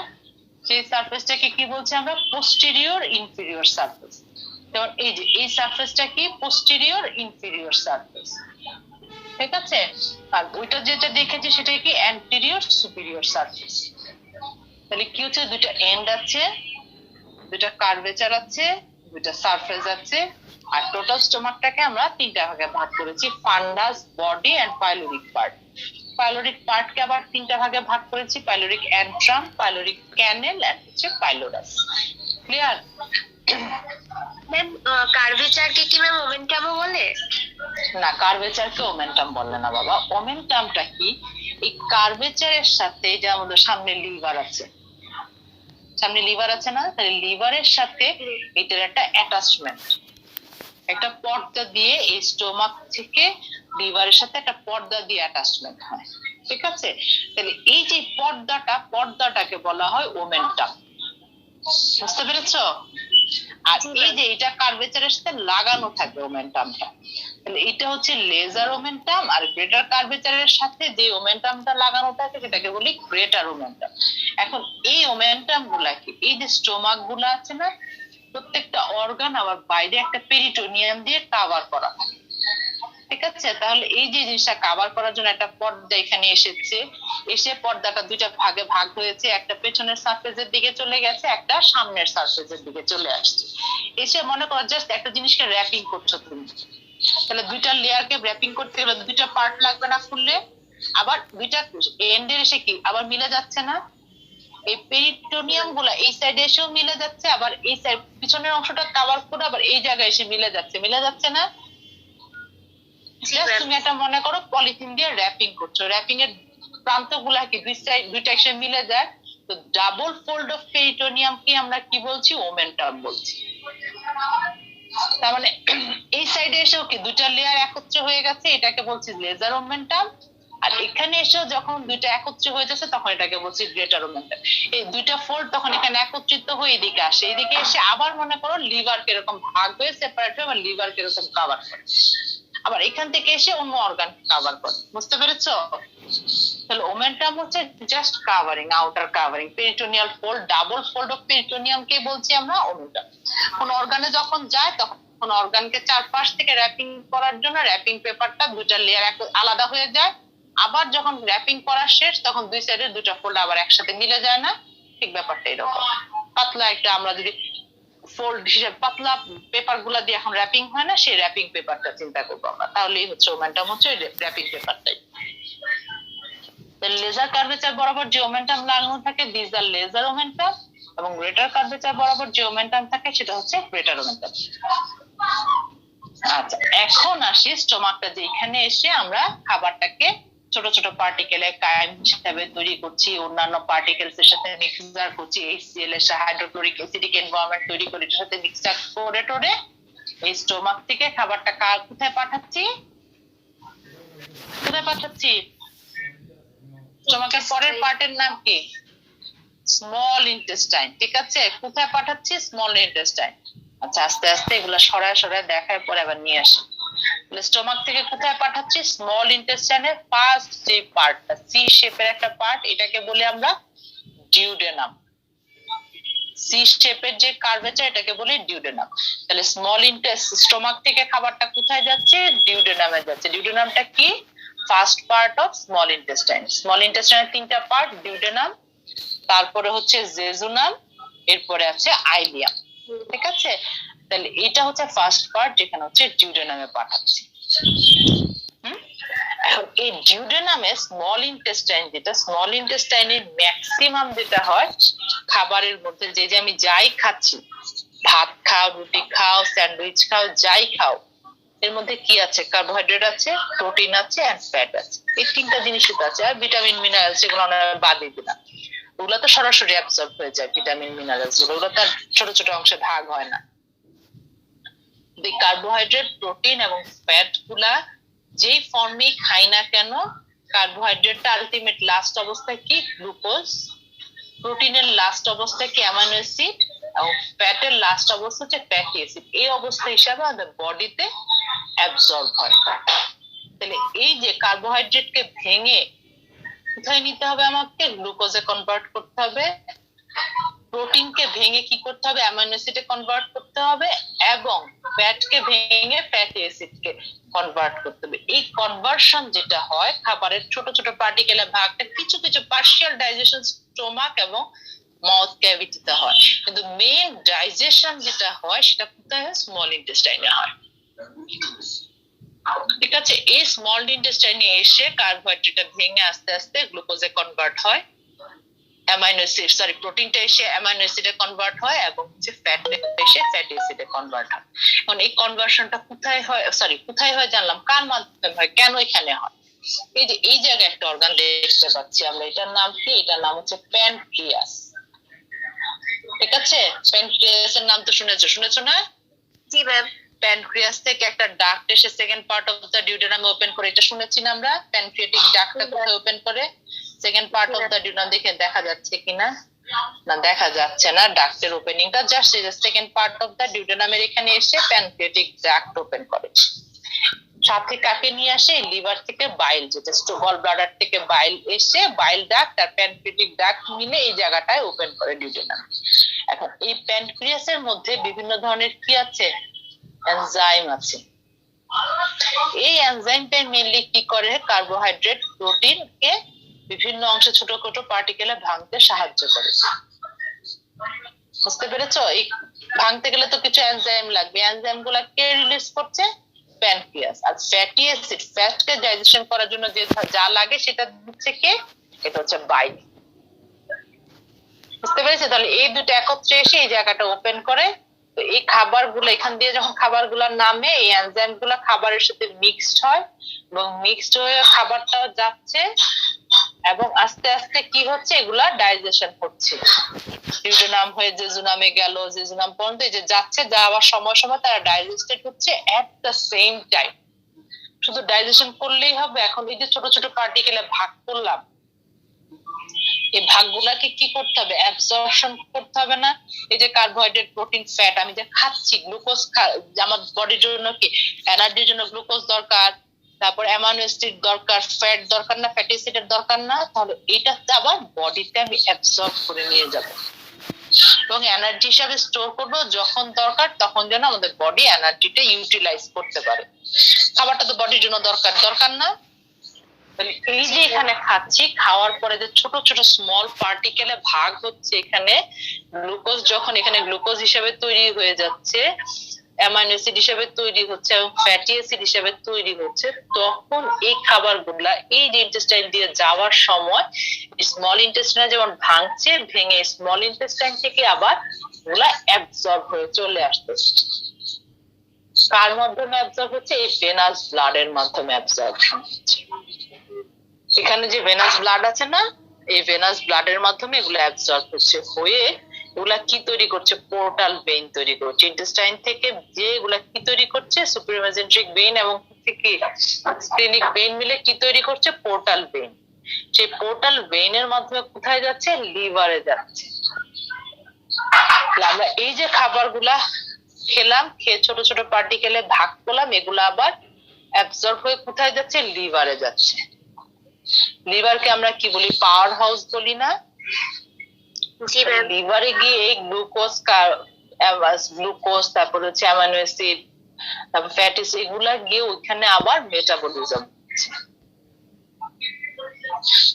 সেই সারফেসটাকে কি বলছি আমরা? Posterior inferior surface. যেমন এই যে এই সারফেসটা কি? Posterior inferior surface. ঠিক আছে, আর ওইটা যেটা দেখেছি সেটা কি? Anterior superior surface. তাহলে কি হচ্ছে? দুইটা এন্ড আছে, দুইটা কার্ভেচার আছে, দুইটা সারফেস আছে, আর টোটাল স্টোমাকটাকে আমরা তিনটা ভাগে ভাগ করেছি, fundus, body and pyloric part. Pyloric পার্টকে আবার তিনটা ভাগে ভাগ করেছি, pyloric antrum, pyloric cancel and হচ্ছে পাইলোরাস। ক্লিয়ার? ম্যাম কার্ভেচারকে কি ম্যাম ওমেন্টামও বলে? না, কার্ভেচারকে ওমেন্টাম বলে না বাবা। ওমেন্টামটা কি? এই কার্ভেচারের সাথে যে আমাদের সামনে লিভার আছে, সামনে লিভার আছে না, তাহলে লিভারের সাথে এটার একটা অ্যাটাচমেন্ট, একটা পর্দা দিয়ে এই স্টোমাক থেকে লিভারের সাথে একটা পর্দা দিয়ে অ্যাটাচমেন্ট হয়। ঠিক আছে, তাহলে এই যে পর্দাটাকে বলা হয় ওমেন্টাম। বুঝতে পেরেছো? আর এই যে এটা কার্ভেচারের সাথে লাগানো থাকে ওমেন্টামটা, তাহলে এটা হচ্ছে লেজার ওমেন্টাম, আর গ্রেটার কার্ভেচারের সাথে যে ওমেন্টামটা লাগানো থাকে সেটাকে বলি গ্রেটার ওমেন্টাম। এখন এই ওমেন্টাম গুলাকে, এই যে স্টোমাক গুলা আছে না, প্রত্যেকটা অর্গান আবার বাইরে একটা পেরিটোনিয়াম দিয়ে কাভার করা থাকে, ঠিক আছে? তাহলে এই যে জিনিসটা কাভার করার জন্য একটা পর্দা এখানে এসেছে, এসে পর্দাটা দুইটা ভাগে ভাগ হয়েছে, একটা পেছনের সারফেসের দিকে চলে গেছে, একটা সামনের সারফেসের দিকে চলে আসছে। এসে মনে করো জাস্ট একটা জিনিসকে র্যাপিং করছো তুমি, তাহলে দুইটা লেয়ারকে র্যাপিং করতে গেলে দুইটা পার্ট লাগবে না খুললে? আবার দুইটা এন্ডের এসে কি আবার মিলে যাচ্ছে না? এই পেরিটোনিয়াম গুলা এই সাইডে এসেও মিলে যাচ্ছে, আবার এই সাইড পিছনের অংশটা কভার করে আবার এই জায়গায় এসে মিলে যাচ্ছে না? তুমি একটা মনে করো পলিথিন দিয়ে র্যাপিং করছো, র্যাপিং এর প্রান্ত গুলা কি দুইটা এসে মিলে যায়, তো ডাবল ফোল্ড অফ পেরিটোনিয়াম কি আমরা কি বলছি? ওমেন্টাম বলছি। তার মানে এই সাইডে এসেও কি দুইটা লেয়ার একত্র হয়ে গেছে, এটাকে বলছি লেজার ওমেন্টাম। আর এখানে এসেও যখন দুইটা একত্র হয়ে যাচ্ছে তখন এটাকে বলছি গ্রেটার ওমেন্টাম। এই দুইটা ফোল্ড তখন এখানে একত্রিত হয়ে এদিকে আসে, এদিকে এসে আবার মনে করো লিভার কিরকম ভাগ হয়ে সেপারেট হয়ে আবার লিভার কিরকম কাভার করে, আবার এখান থেকে এসে অন্য অর্গান কাভার করে। বুঝতে পেরেছো? তাহলে ওমেন্টাম হচ্ছে just covering, outer covering. Peritoneal fold, double fold of peritoneum কে বলছি আমরা ওমেন্টাম। কোন অর্গানে যখন যায় তখন অর্গানকে চারপাশ থেকে র্যাপিং করার জন্য র্যাপিং পেপারটা দুইটা লেয়ার আলাদা হয়ে যায়, আবার যখন র্যাপিং করা শেষ তখন দুই সাইডের দুইটা ফোল্ড আবার একসাথে মিলে যায় না? ঠিক ব্যাপারটা এরকম। পাতলা একটা আমরা যদি ফোল্ড হিসেবে পাতলা পেপার গুলা দিয়ে এখন র্যাপিং হয় না, সেই র্যাপিং পেপারটা চিন্তা করবো আমরা, তাহলেই হচ্ছে ওমেন্টাম হচ্ছে র্যাপিং পেপারটাই। লেজার কার্ভেচার বরাবর যে ওমেন্টাম লাগানো থাকে দিস আর লেজার ওমেন্টাম, এবং গ্রেটার কার্ভেচার বরাবর যে ওমেন্টাম থাকে সেটা হচ্ছে গ্রেটার ওমেন্টাম। আচ্ছা, এখন আসি স্টোমাকটা, যে এখানে এসে আমরা খাবারটাকে ছোট ছোট পার্টিকেলে কায়েম হিসেবে তৈরি করছি, অন্যান্য পার্টিকেলস এর সাথে মিক্সচার করছি, HCl এর সাথে হাইড্রোক্লোরিক অ্যাসিডিক এনভায়রনমেন্ট তৈরি করে এটার সাথে মিক্সচার করে টোরে এই স্টোমাক থেকে খাবারটা কোথায় পাঠাচ্ছি? স্টোমাকের পরের পার্টের নাম কি? স্মল ইন্টেস্টাইন, ঠিক আছে? কোথায় পাঠাচ্ছি? Small intestine. আচ্ছা, আস্তে আস্তে এগুলো সরায় সরায় দেখার পর আবার নিয়ে আসি। স্টোমাক থেকে কোথায় পাঠাচ্ছি? স্মল ইন্টেস্টাইনের ফার্স্ট যে পার্টটা, সি শেপের একটা পার্ট, এটাকে বলি আমরা ডিউডেনাম। সি শেপের যে কার্ভেচার এটাকে বলি ডিউডেনাম। তাহলে স্টোমাক থেকে খাবারটা কোথায় যাচ্ছে? ডিউডেনামে যাচ্ছে। ডিউডেনামটা কি? First part of small intestine. Small ইন্টেস্টাইনের তিনটা পার্ট, ডিউডেনাম, তারপরে হচ্ছে জেজুনাম, এরপরে আছে আইলিয়াম, ঠিক আছে? তাহলে এটা হচ্ছে ফার্স্ট পার্ট যেখানে হচ্ছে ডিউডেনামে পাঠাচ্ছি। এখন এই ডিউডেনামে স্মল ইন্টেস্টাইন, যেটা স্মল ইন্টেস্টাইনের ম্যাক্সিমাম যেটা হয় খাবারের মধ্যে, যে আমি যাই খাচ্ছি, ভাত খাও, রুটি খাও, স্যান্ডউইচ খাও, যাই খাও, এর মধ্যে কি আছে? কার্বোহাইড্রেট আছে, প্রোটিন আছে, এন্ড ফ্যাট আছে। এই তিনটা জিনিসই তো আছে, আর ভিটামিন মিনারেলস এগুলো আমরা বাদ দিয়ে দিলাম। ওগুলো তো সরাসরি অ্যাবসর্ব হয়ে যায়, ভিটামিন মিনারেলস গুলো, ওগুলো তার ছোট ছোট অংশে ভাগ হয় না। কার্বোহাইড্রেট, প্রোটিন এবং ফ্যাট গুলা যেই ফর্মে খাই না কেন, কার্বোহাইড্রেটটা আলটিমেট লাস্ট অবস্থায় কি? গ্লুকোজ। প্রোটিনের লাস্ট অবস্থায় কি? Amino acid. এবং ফ্যাটের লাস্ট অবস্থা হচ্ছে ফ্যাটি অ্যাসিড। এই অবস্থা হিসাবে আমাদের বডিতে অ্যাবসর্ব হয়। তাহলে এই যে কার্বোহাইড্রেটকে ভেঙে কোথায় নিতে হবে? আমাকে গ্লুকোজে কনভার্ট করতে হবে। প্রোটিনকে ভেঙে কি করতে হবে? অ্যামাইনো অ্যাসিডে কনভার্ট করতে হবে, এবং ফ্যাটকে ভেঙে ফ্যাটি অ্যাসিডকে কনভার্ট করতে হবে। এই কনভার্সন যেটা হয় খাবারের ছোট ছোট পার্টিকেলে ভাগটা কিছু কিছু পার্শিয়াল ডাইজেশন স্টোমাক এবং মাউথ ক্যাভিটিতে হয়, কিন্তু মেইন ডাইজেশন যেটা হয় সেটা কোথায় হয়? স্মল ইন্টেস্টাইনে হয়, ঠিক আছে? এই স্মল ইন্টেস্টাইনে এসে কার্বোহাইড্রেটটা ভেঙে আস্তে আস্তে গ্লুকোজে কনভার্ট হয়, অ্যামাইনো অ্যাসিড প্রোটিনটা এসে অ্যামাইনো অ্যাসিডে কনভার্ট হয়, এবং হচ্ছে ফ্যাটটা এসে ফ্যাটি অ্যাসিডে কনভার্ট হয়। এখন এই কনভার্সনটা কোথায় হয়? কোথায় হয় জানলাম, কার মাধ্যমে হয়, কেন এখানে হয়? এই যে এই জায়গায় একটা অর্গান দেখতে পাচ্ছি আমরা, এটার নাম কি? এটার নাম হচ্ছে প্যানক্রিয়াস, ঠিক আছে? প্যানক্রিয়াসের নাম তো শুনেছো না? জি ম্যাম। প্যানক্রিয়াস থেকে একটা ডাক্ট এসে second part of the duodenum open করে, এটা শুনেছি না আমরা? প্যানক্রিয়াটিক ডাক্টটা কোথায় ওপেন করে? Second part of the duodenum. দেখে দেখা যাচ্ছে কিনা? না, দেখা যাচ্ছে না ডাক্টের ওপেনিংটা, জাস্ট এই যে সেকেন্ড পার্ট অফ দা ডিউডেনামের এখানে এসে প্যানক্রিয়াটিক ডাক্ট ওপেন করে। সাথে কাকে নিয়ে আসে? লিভার থেকে বাইল, যেটা গল ব্লাডার থেকে বাইল এসে বাইল ডাক্ট আর প্যানক্রিয়াটিক ডাক্ট মিলে এই জায়গাটায় ওপেন করে ডিউডেনাম। এখন এই প্যানক্রিয়াসের মধ্যে বিভিন্ন ধরনের কি আছে? এনজাইম আছে। এই এনজাইমটা মেইনলি কি করে? কার্বোহাইড্রেট প্রোটিন কে বিভিন্ন অংশে ছোট ছোট পার্টিকেলে ভাঙতে সাহায্য করে। বুঝতে পেরেছো? এই ভাঙতে গেলে তো কিছু এনজাইম লাগবে, এনজাইম গুলা কে রিলিজ করছে? প্যানক্রিয়াস। আর ফ্যাটি অ্যাসিড, ফ্যাটকে ডাইজেশন করার জন্য যে যা লাগে সেটা দিচ্ছে কে? এটা হচ্ছে বাইল। বুঝতে পেরেছো? তাহলে এই দুটো একত্রে এসে এই জায়গাটা ওপেন করে। তো এই খাবারগুলো এখান দিয়ে যখন খাবারগুলোর নামে এই এনজাইম গুলা খাবারের সাথে মিক্সড হয় এবং মিক্সড হয়ে খাবারটাও যাচ্ছে এবং আস্তে আস্তে কি হচ্ছে? এগুলা ডাইজেশন হচ্ছে, ডিউডেনাম হয়ে জেজুনামে গেল, জেজুনাম পর্যন্ত এই যে যাচ্ছে, যাওয়ার সময় সময় তারা ডাইজেস্টেড হচ্ছে এট দ্য সেম টাইম। শুধু ডাইজেশন করলেই হবে? এখন এই যে ছোট ছোট পার্টিকেলে ভাগ করলাম, এই ভাগগুলাকে কি করতে হবে? অ্যাবজর্পশন করতে হবে না? এই যে কার্বোহাইড্রেট প্রোটিন ফ্যাট আমি যে খাচ্ছি, গ্লুকোজ আমার বডির জন্য কি এনার্জির জন্য গ্লুকোজ দরকার, তারপর অ্যামাইনো অ্যাসিড দরকার, ফ্যাট দরকার না? ফ্যাটি অ্যাসিডের দরকার না? তাহলে এটাতে আবার বডিতে আমি অ্যাবজর্ব করে নিয়ে যাব এবং এনার্জি হিসাবে স্টোর করবো, যখন দরকার তখন যেন আমাদের বডি এনার্জিটা ইউটিলাইজ করতে পারে। খাবারটা তো বডির জন্য দরকার, দরকার না? এই যে এখানে খাচ্ছি, খাওয়ার পরে যে ছোট ছোট স্মল পার্টিকেলে ভাগ হচ্ছে, এখানে গ্লুকোজ যখন এখানে গ্লুকোজ হিসেবে তৈরি হয়ে যাচ্ছে, অ্যামাইনো অ্যাসিড হিসেবে তৈরি হচ্ছে এবং ফ্যাটি অ্যাসিড হিসেবে তৈরি হচ্ছে, তখন এই খাবারগুলা এই যে ইন্টেস্টাইন দিয়ে যাওয়ার সময় স্মল ইন্টেস্টাইনে যেমন ভাঙছে, ভেঙে স্মল ইন্টেস্টাইন থেকে আবার ওগুলা অ্যাবজর্ব হয়ে চলে আসতেছে। কার মাধ্যমে অ্যাবজর্ব হচ্ছে? এই ভেনাস ব্লাডের মাধ্যমে অ্যাবজর্পশন হচ্ছে। এখানে যে ভেনাস ব্লাড আছে না, এই ভেনাস ব্লাডের মাধ্যমে এগুলো অ্যাবজর্ব হচ্ছে, হয়ে এগুলা কি তৈরি করছে? পোর্টাল ভেইন তৈরি করছে। ইন্টেস্টাইন থেকে যে এগুলা কি তৈরি করছে? সুপিরমেসেন্ট্রিক ভেইন এবং স্প্লেনিক ভেইন মিলে কি তৈরি করছে? Portal vein. সেই পোর্টাল ভেইনের মাধ্যমে কোথায় যাচ্ছে? লিভারে যাচ্ছে। আমরা এই যে খাবারগুলা খেলাম, খেয়ে ছোট ছোট পার্টিকেলে ভাগ করলাম, এগুলা আবার অ্যাবজর্ব হয়ে কোথায় যাচ্ছে? লিভারে যাচ্ছে। লিভারকে আমরা কি বলি? পাওয়ার হাউস বলি না? লিভারে গিয়ে এই গ্লুকোজ তারপর হচ্ছে অ্যামাইনো অ্যাসিড, তারপর ফ্যাটি অ্যাসিড, এগুলা গিয়ে ওইখানে আবার মেটাবলিজম হচ্ছে।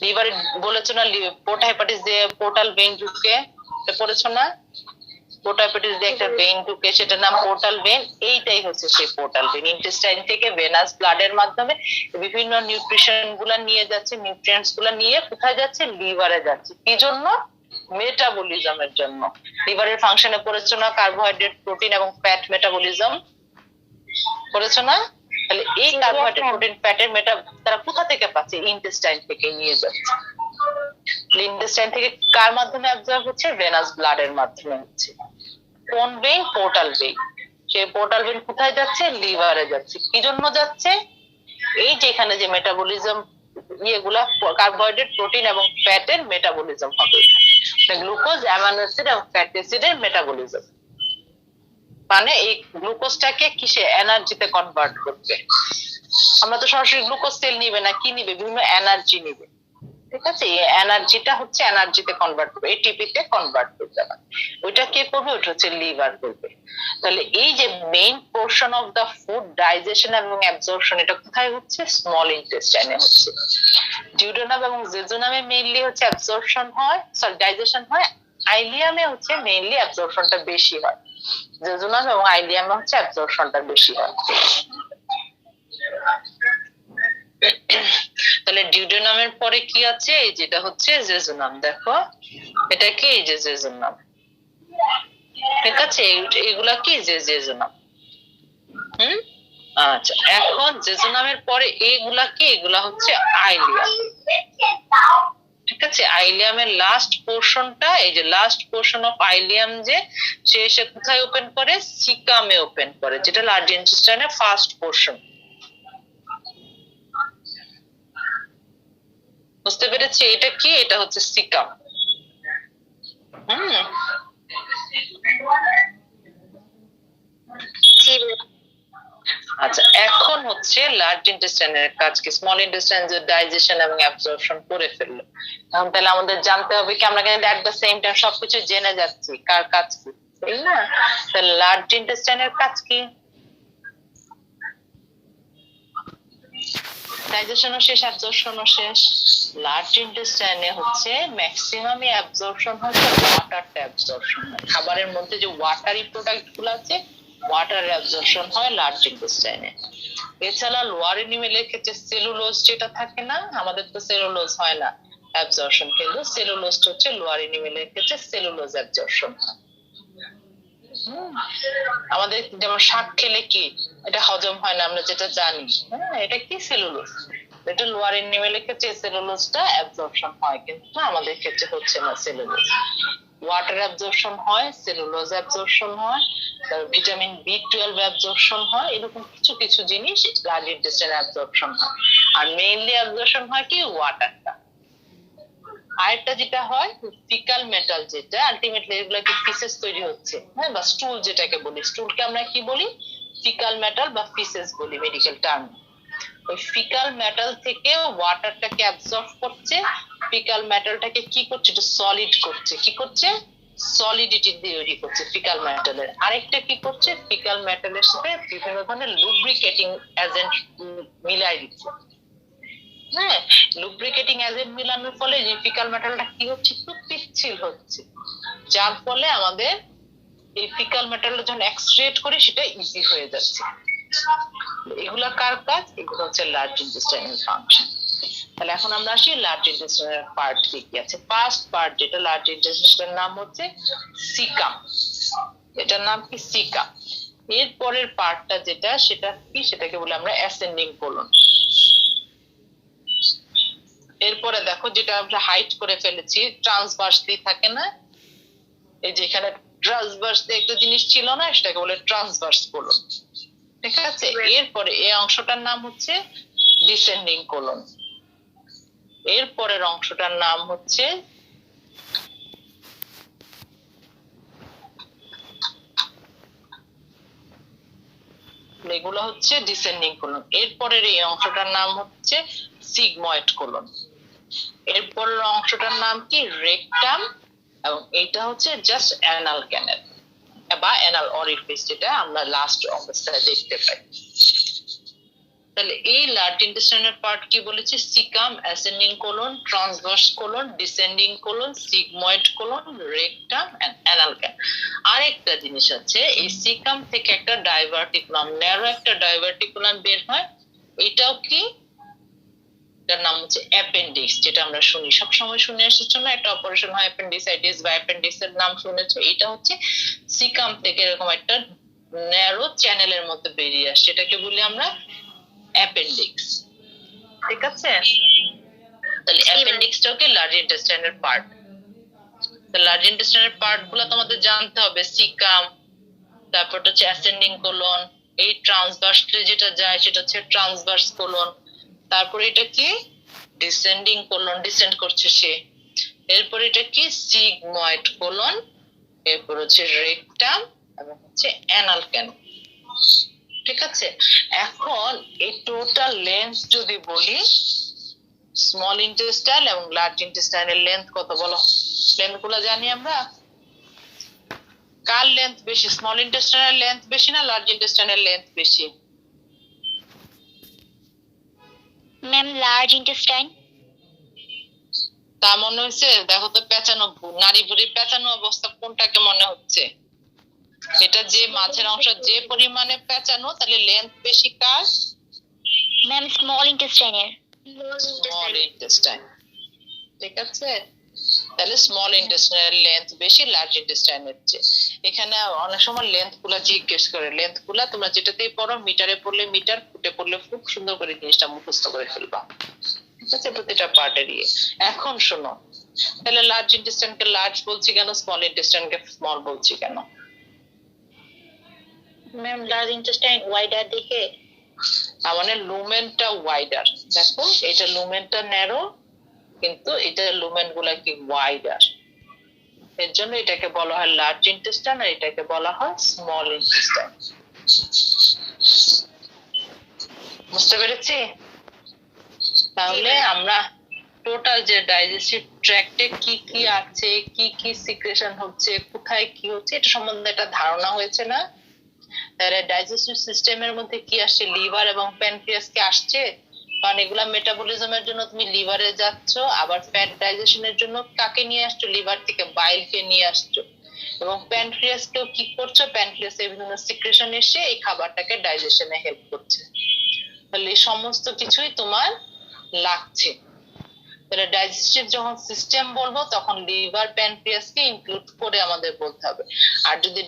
লিভারে বলেছো না পোর্টা হেপাটিস দিয়ে পোর্টাল ভেইন ঢুকে, পড়েছো না? পোর্টা হেপাটিস দিয়ে একটা ভেইন ঢুকে, সেটার নাম পোর্টাল ভেইন। এইটাই হচ্ছে সেই পোর্টাল ভেইন। ইন্টেস্টাইন থেকে ভেনাস ব্লাডের মাধ্যমে বিভিন্ন নিউট্রিশন গুলা নিয়ে যাচ্ছে, নিউট্রিয়েন্টস গুলা নিয়ে কোথায় যাচ্ছে? লিভারে যাচ্ছে। কি জন্য? মেটাবলিজমের জন্য। লিভারের ফাংশনে পড়েছো না? কার্বোহাইড্রেট প্রোটিন এবং ফ্যাট মেটাবলিজম পড়েছো না? তাহলে এই কার্বোহাইড্রেট প্রোটিন ফ্যাটের তারা কোথা থেকে পাচ্ছে? ইন্টেস্টাইন থেকে নিয়ে যাচ্ছে। ইন্টেস্টাইন থেকে কার মাধ্যমে অ্যাবজর্ব হচ্ছে? ভেনাস ব্লাডের মাধ্যমে হচ্ছে। কোন ভেইন? Portal vein. সেই পোর্টাল ভেইন কোথায় যাচ্ছে? লিভারে যাচ্ছে। কি জন্য যাচ্ছে? এই যে এখানে যে মেটাবলিজম ইয়েগুলা, কার্বোহাইড্রেট প্রোটিন এবং ফ্যাটের মেটাবলিজম হবে, গ্লুকোজ অ্যামাইনো অ্যাসিড এবং ফ্যাটি অ্যাসিডের মেটাবলিজম। মানে এই গ্লুকোজটাকে কিসে? এনার্জিতে কনভার্ট করবে। আমরা তো সরাসরি গ্লুকোজ সেল নিবে না, কি নিবে? বিভিন্ন এনার্জি নিবে। ঠিক আছে? এই এনার্জিটা হচ্ছে এনার্জিতে কনভার্ট করবে, এটিপি তে কনভার্ট করতে হবে। ওইটা কে করবে? ওটা হচ্ছে লিভার করবে। তাহলে এই যে main portion of the food digestion এবং অ্যাবজর্পশন, এটা কোথায় হচ্ছে? স্মল ইন্টেস্টাইনে হচ্ছে। ডিউডেনাম এবং জেজুনামে মেইনলি হচ্ছে অ্যাবজর্পশন হয়, সরি ডাইজেশন হয়। আইলিয়ামে হচ্ছে মেইনলি অ্যাবজর্পশনটা বেশি হয়। জেজুনাম এবং আইলিয়ামে হচ্ছে অ্যাবজর্পশনটা বেশি হয়। তাহলে ডিউডেনামের পরে কি আছে? এই যেটা হচ্ছে জেজুনাম। দেখো এটা কি? এই যে জেজুনাম। ঠিক আছে? এগুলা কি? যে জেজুনাম। আচ্ছা, এখন জেজুনামের পরে এগুলা কি? এগুলা হচ্ছে আইলিয়াম। ঠিক আছে? আইলিয়ামের লাস্ট পোর্শনটা, এই যে লাস্ট পোর্শন অফ আইলিয়াম, যে সে এসে কোথায় ওপেন করে? সিকামে ওপেন করে, যেটা লার্জ ইন্টেস্টাইনের ফার্স্ট পোর্শন। বুঝতে পেরেছি? এটা কি? এটা হচ্ছে সিকাম। আচ্ছা, এখন হচ্ছে লার্জ ইন্টেস্টাইনের কাজ কি? স্মল ইন্টেস্টাইন যে ডাইজেশন এবং অ্যাবজর্পশন করে ফেললো, এখন তাহলে আমাদের জানতে হবে কি, আমরা কিন্তু এট দ্য সেম টাইম সবকিছু জেনে যাচ্ছি কার কাজ কি, তাই না? তাহলে লার্জ ইন্টেস্টাইনের কাজ কি? ডাইজেশনও শেষ, অ্যাবজর্পশনও শেষ। লার্জ ইন্টেস্টাইনে হচ্ছে ম্যাক্সিমামই অ্যাবজর্পশন হচ্ছে ওয়াটারটা অ্যাবজর্পশন হয়, খাবারের মধ্যে যে ওয়াটারি প্রোডাক্ট গুলো আছে ওয়াটার অ্যাবজর্পশন হয় লার্জ ইন্টেস্টাইনে। এছাড়া লোয়ার এনিমেলের ক্ষেত্রে সেলুলোজ যেটা থাকে না, আমাদের তো সেলুলোজ হয় না অ্যাবজর্পশন, কিন্তু সেলুলোজ হচ্ছে লোয়ার এনিমেলের ক্ষেত্রে সেলুলোজ অ্যাবজর্পশন হয়। আমাদের যেমন শাক খেলে কি এটা হজম হয় না, আমরা যেটা জানি, হ্যাঁ এটা কি সেলুলোজ, এটা লোয়ার এনিমেলের ক্ষেত্রে সেলুলোজটা অ্যাবজর্পশন হয়, কিন্তু আমাদের ক্ষেত্রে হচ্ছে না সেলুলোজ। ওয়াটার অ্যাবজর্পশন হয়, সেলুলোজ অ্যাবজর্পশন হয়, ভিটামিন বি12 অ্যাবজর্পশন হয়, এরকম কিছু কিছু জিনিস লার্জ ইন্টেস্টাইন অ্যাবজর্পশন হয়। আর মেইনলি অ্যাবজর্পশন হয় কি ওয়াটারটা। আরেকটা যেটা হয় ফিকাল মেটাল, যেটা আলটিমেটলি এগুলো কি ফিসেস তৈরি হচ্ছে, হ্যাঁ, বা স্টুল যেটাকে বলি, স্টুলকে আমরা কি বলি? ফিকাল মেটাল বা ফিসেস বলি মেডিকেল টার্ম। ওই ফিকাল মেটাল থেকে ওয়াটারটাকে অ্যাবজর্ব করছে, ফিকাল মেটালটাকে কি করছে? এটা সলিড করছে, কি করছে? সলিডিটি তৈরি করছে ফিকাল মেটালের। আরেকটা কি করছে? ফিকাল মেটালের সাথে বিভিন্ন ধরনের লুব্রিকেটিং এজেন্ট মিলাই দিচ্ছে। হ্যাঁ, লুব্রিকেটিং এজেন্ট মিলানোর ফলে যে ফিকাল মেটালটা কি হচ্ছে? একটু পিচ্ছিল হচ্ছে, যার ফলে আমাদের এই ফিকাল মেটালটা যখন এক্সট্রেট করি সেটা ইজি হয়ে যাচ্ছে। এগুলা কার কাজ? এগুলো হচ্ছে লার্জ ইন্টেস্টাইনাল ফাংশন। তাহলে এখন আমরা আসি লার্জ ইন্টেস্টাইনাল পার্ট কি কি আছে। ফার্স্ট পার্ট যেটা লার্জ ইন্টেস্টাইনের নাম হচ্ছে সিকাম, এটার নাম কি? সিকাম। এরপরের পার্টটা যেটা সেটা কি? সেটাকে বলে আমরা অ্যাসেন্ডিং কোলন। এরপরে দেখো যেটা আমরা হাইট করে ফেলেছি, ট্রান্সভার্সলি থাকে না, এই যে এখানে ট্রান্সভার্সলি একটা জিনিস ছিল না, সেটাকে বলে ট্রান্সভার্স কোলন, ঠিক আছে? এরপরে এই অংশটার নাম হচ্ছে ডিসেন্ডিং কোলন, এরপরের অংশটার নাম হচ্ছে এগুলো হচ্ছে ডিসেন্ডিং কোলন, এরপরের এই অংশটার নাম হচ্ছে সিগময়েড কোলন, এরপরের অংশটার নাম কি? রেকটাম, এবং এটা হচ্ছে জাস্ট অ্যানাল ক্যানেল বা অ্যানাল অরিফিস, যেটা আমরা লাস্ট অবস্থায় দেখতে পাই। তাহলে এই লার্জ ইন্টেস্টাইনাল পার্ট কি বলেছি? Caecum, ascending colon, transverse colon, descending colon, sigmoid colon, rectum and anal canal. আরেকটা জিনিস আছে, এই সিকাম থেকে একটা ডাইভার্টিকুলাম, ন্যারো একটা ডাইভার্টিকুলাম বের হয়, এটাও কি? এটার নাম হচ্ছে অ্যাপেন্ডিক্স, যেটা আমরা শুনি সবসময় শুনে এসেছো না, একটা অপারেশন হয় অ্যাপেন্ডিসাইটিস বা অ্যাপেন্ডিক্সের নাম শুনেছো, এটা হচ্ছে সিকাম থেকে এরকম একটা ন্যারো চ্যানেলের মধ্যে বেরিয়ে আসছে, এটাকে বলি আমরা অ্যাপেন্ডিক্স, ঠিক আছে? তাহলে অ্যাপেন্ডিক্সটাও কি লার্জ ইন্টেস্টাইনের পার্ট। লার্জ ইন্টেস্টাইনের পার্ট গুলো তোমাদের জানতে হবে, সিকাম, তারপর হচ্ছে অ্যাসেন্ডিং কোলন, এই ট্রান্সভার্সলি যেটা যায় সেটা হচ্ছে ট্রান্সভার্স কোলন, তারপরে এটা কি? ডিসেন্ডিং কোলন, ডিসেন্ড করছে সে, এরপর এটা কি? সিগময়েড কোলন, এরপর হচ্ছে রেকটাম এবং হচ্ছে অ্যানাল ক্যানেল, ঠিক আছে? এখন এই টোটাল লেন্থ যদি বলি, স্মল ইন্টেস্টাইন এবং লার্জ ইন্টেস্টাইনের লেন্থ কত বলো? লেন্থ গুলো জানি আমরা, কার লেন্থ বেশি? স্মল ইন্টেস্টাইনের লেন্থ বেশি না লার্জ ইন্টেস্টাইনের লেন্থ বেশি? Ma'am large intestine. তা মনে হচ্ছে? দেখো তো পেঁচানো, নারী বুড়ির পেঁচানো অবস্থা কোনটাকে মনে হচ্ছে? এটা যে মাঝের অংশ যে পরিমাণে পেঁচানো, তাহলে লেন্থ বেশি কার? ম্যাম স্মল ইন্টেস্টাইনের। স্মল ইন্টেস্টাইন, ঠিক আছে? তাহলে স্মল ইন্টেস্টাইনের লেন্থ বেশি লার্জ ইন্টেস্টাইনের চেয়ে। এখানে অনেক সময় লেন্থ গুলা জিজ্ঞেস করে, লেন্থ গুলা তোমরা যেটাতেই পড়ো, মিটারে পড়লে মিটার, ফুটে পড়লে ফুট, সুন্দর করে জিনিসটা মুখস্থ করে ফেলবা, ঠিক আছে? প্রতিটা পার্টেরই। এখন শোনো, তাহলে লার্জ ইন্টেস্টাইনকে লার্জ বলছি কেন, স্মল ইন্টেস্টাইনকে স্মল বলছি কেন? ম্যাম লার্জ ইন্টেস্টাইন ওয়াইডার দেখে, মানে লুমেনটা ওয়াইডার, দেখো এটা লুমেনটা ন্যারো, কিন্তু এটা লুমেন গুলা কি ওয়াইডার, এর জন্য এটাকে বলা হয় লার্জ ইন্টেস্টাইন আর এটাকে বলা হয় স্মল ইন্টেস্টাইন। বুঝতে পেরেছি? তাহলে আমরা টোটাল যে ডাইজেস্টিভ ট্র্যাক্টে কি কি আছে, কি কি সিক্রেশন হচ্ছে, কোথায় কি হচ্ছে, এটা সম্বন্ধে একটা ধারণা হয়েছে না? তাহলে ডাইজেস্টিভ সিস্টেমের মধ্যে কি আসছে, লিভার এবং প্যানক্রিয়াস কি আসছে? কারণ এগুলা মেটাবলিজমের জন্য তুমি লিভারে যাচ্ছ, আবার ফ্যাট ডাইজেশনের জন্য কাকে নিয়ে আসছো, লিভার থেকে বাইলকে নিয়ে আসছো, এবং প্যানক্রিয়াসকেও কি করছো, প্যানক্রিয়াসের বিভিন্ন সিক্রেশন এসে এই খাবারটাকে ডাইজেশনে হেল্প করছে। তাহলে এই সমস্ত কিছুই তোমার লাগছে। তাহলে ডাইজেস্টিভ যখন সিস্টেম বলবো তখন লিভার প্যানক্রিয়াসকে ইনক্লুড করে আমাদের বলতে হবে। আর যদি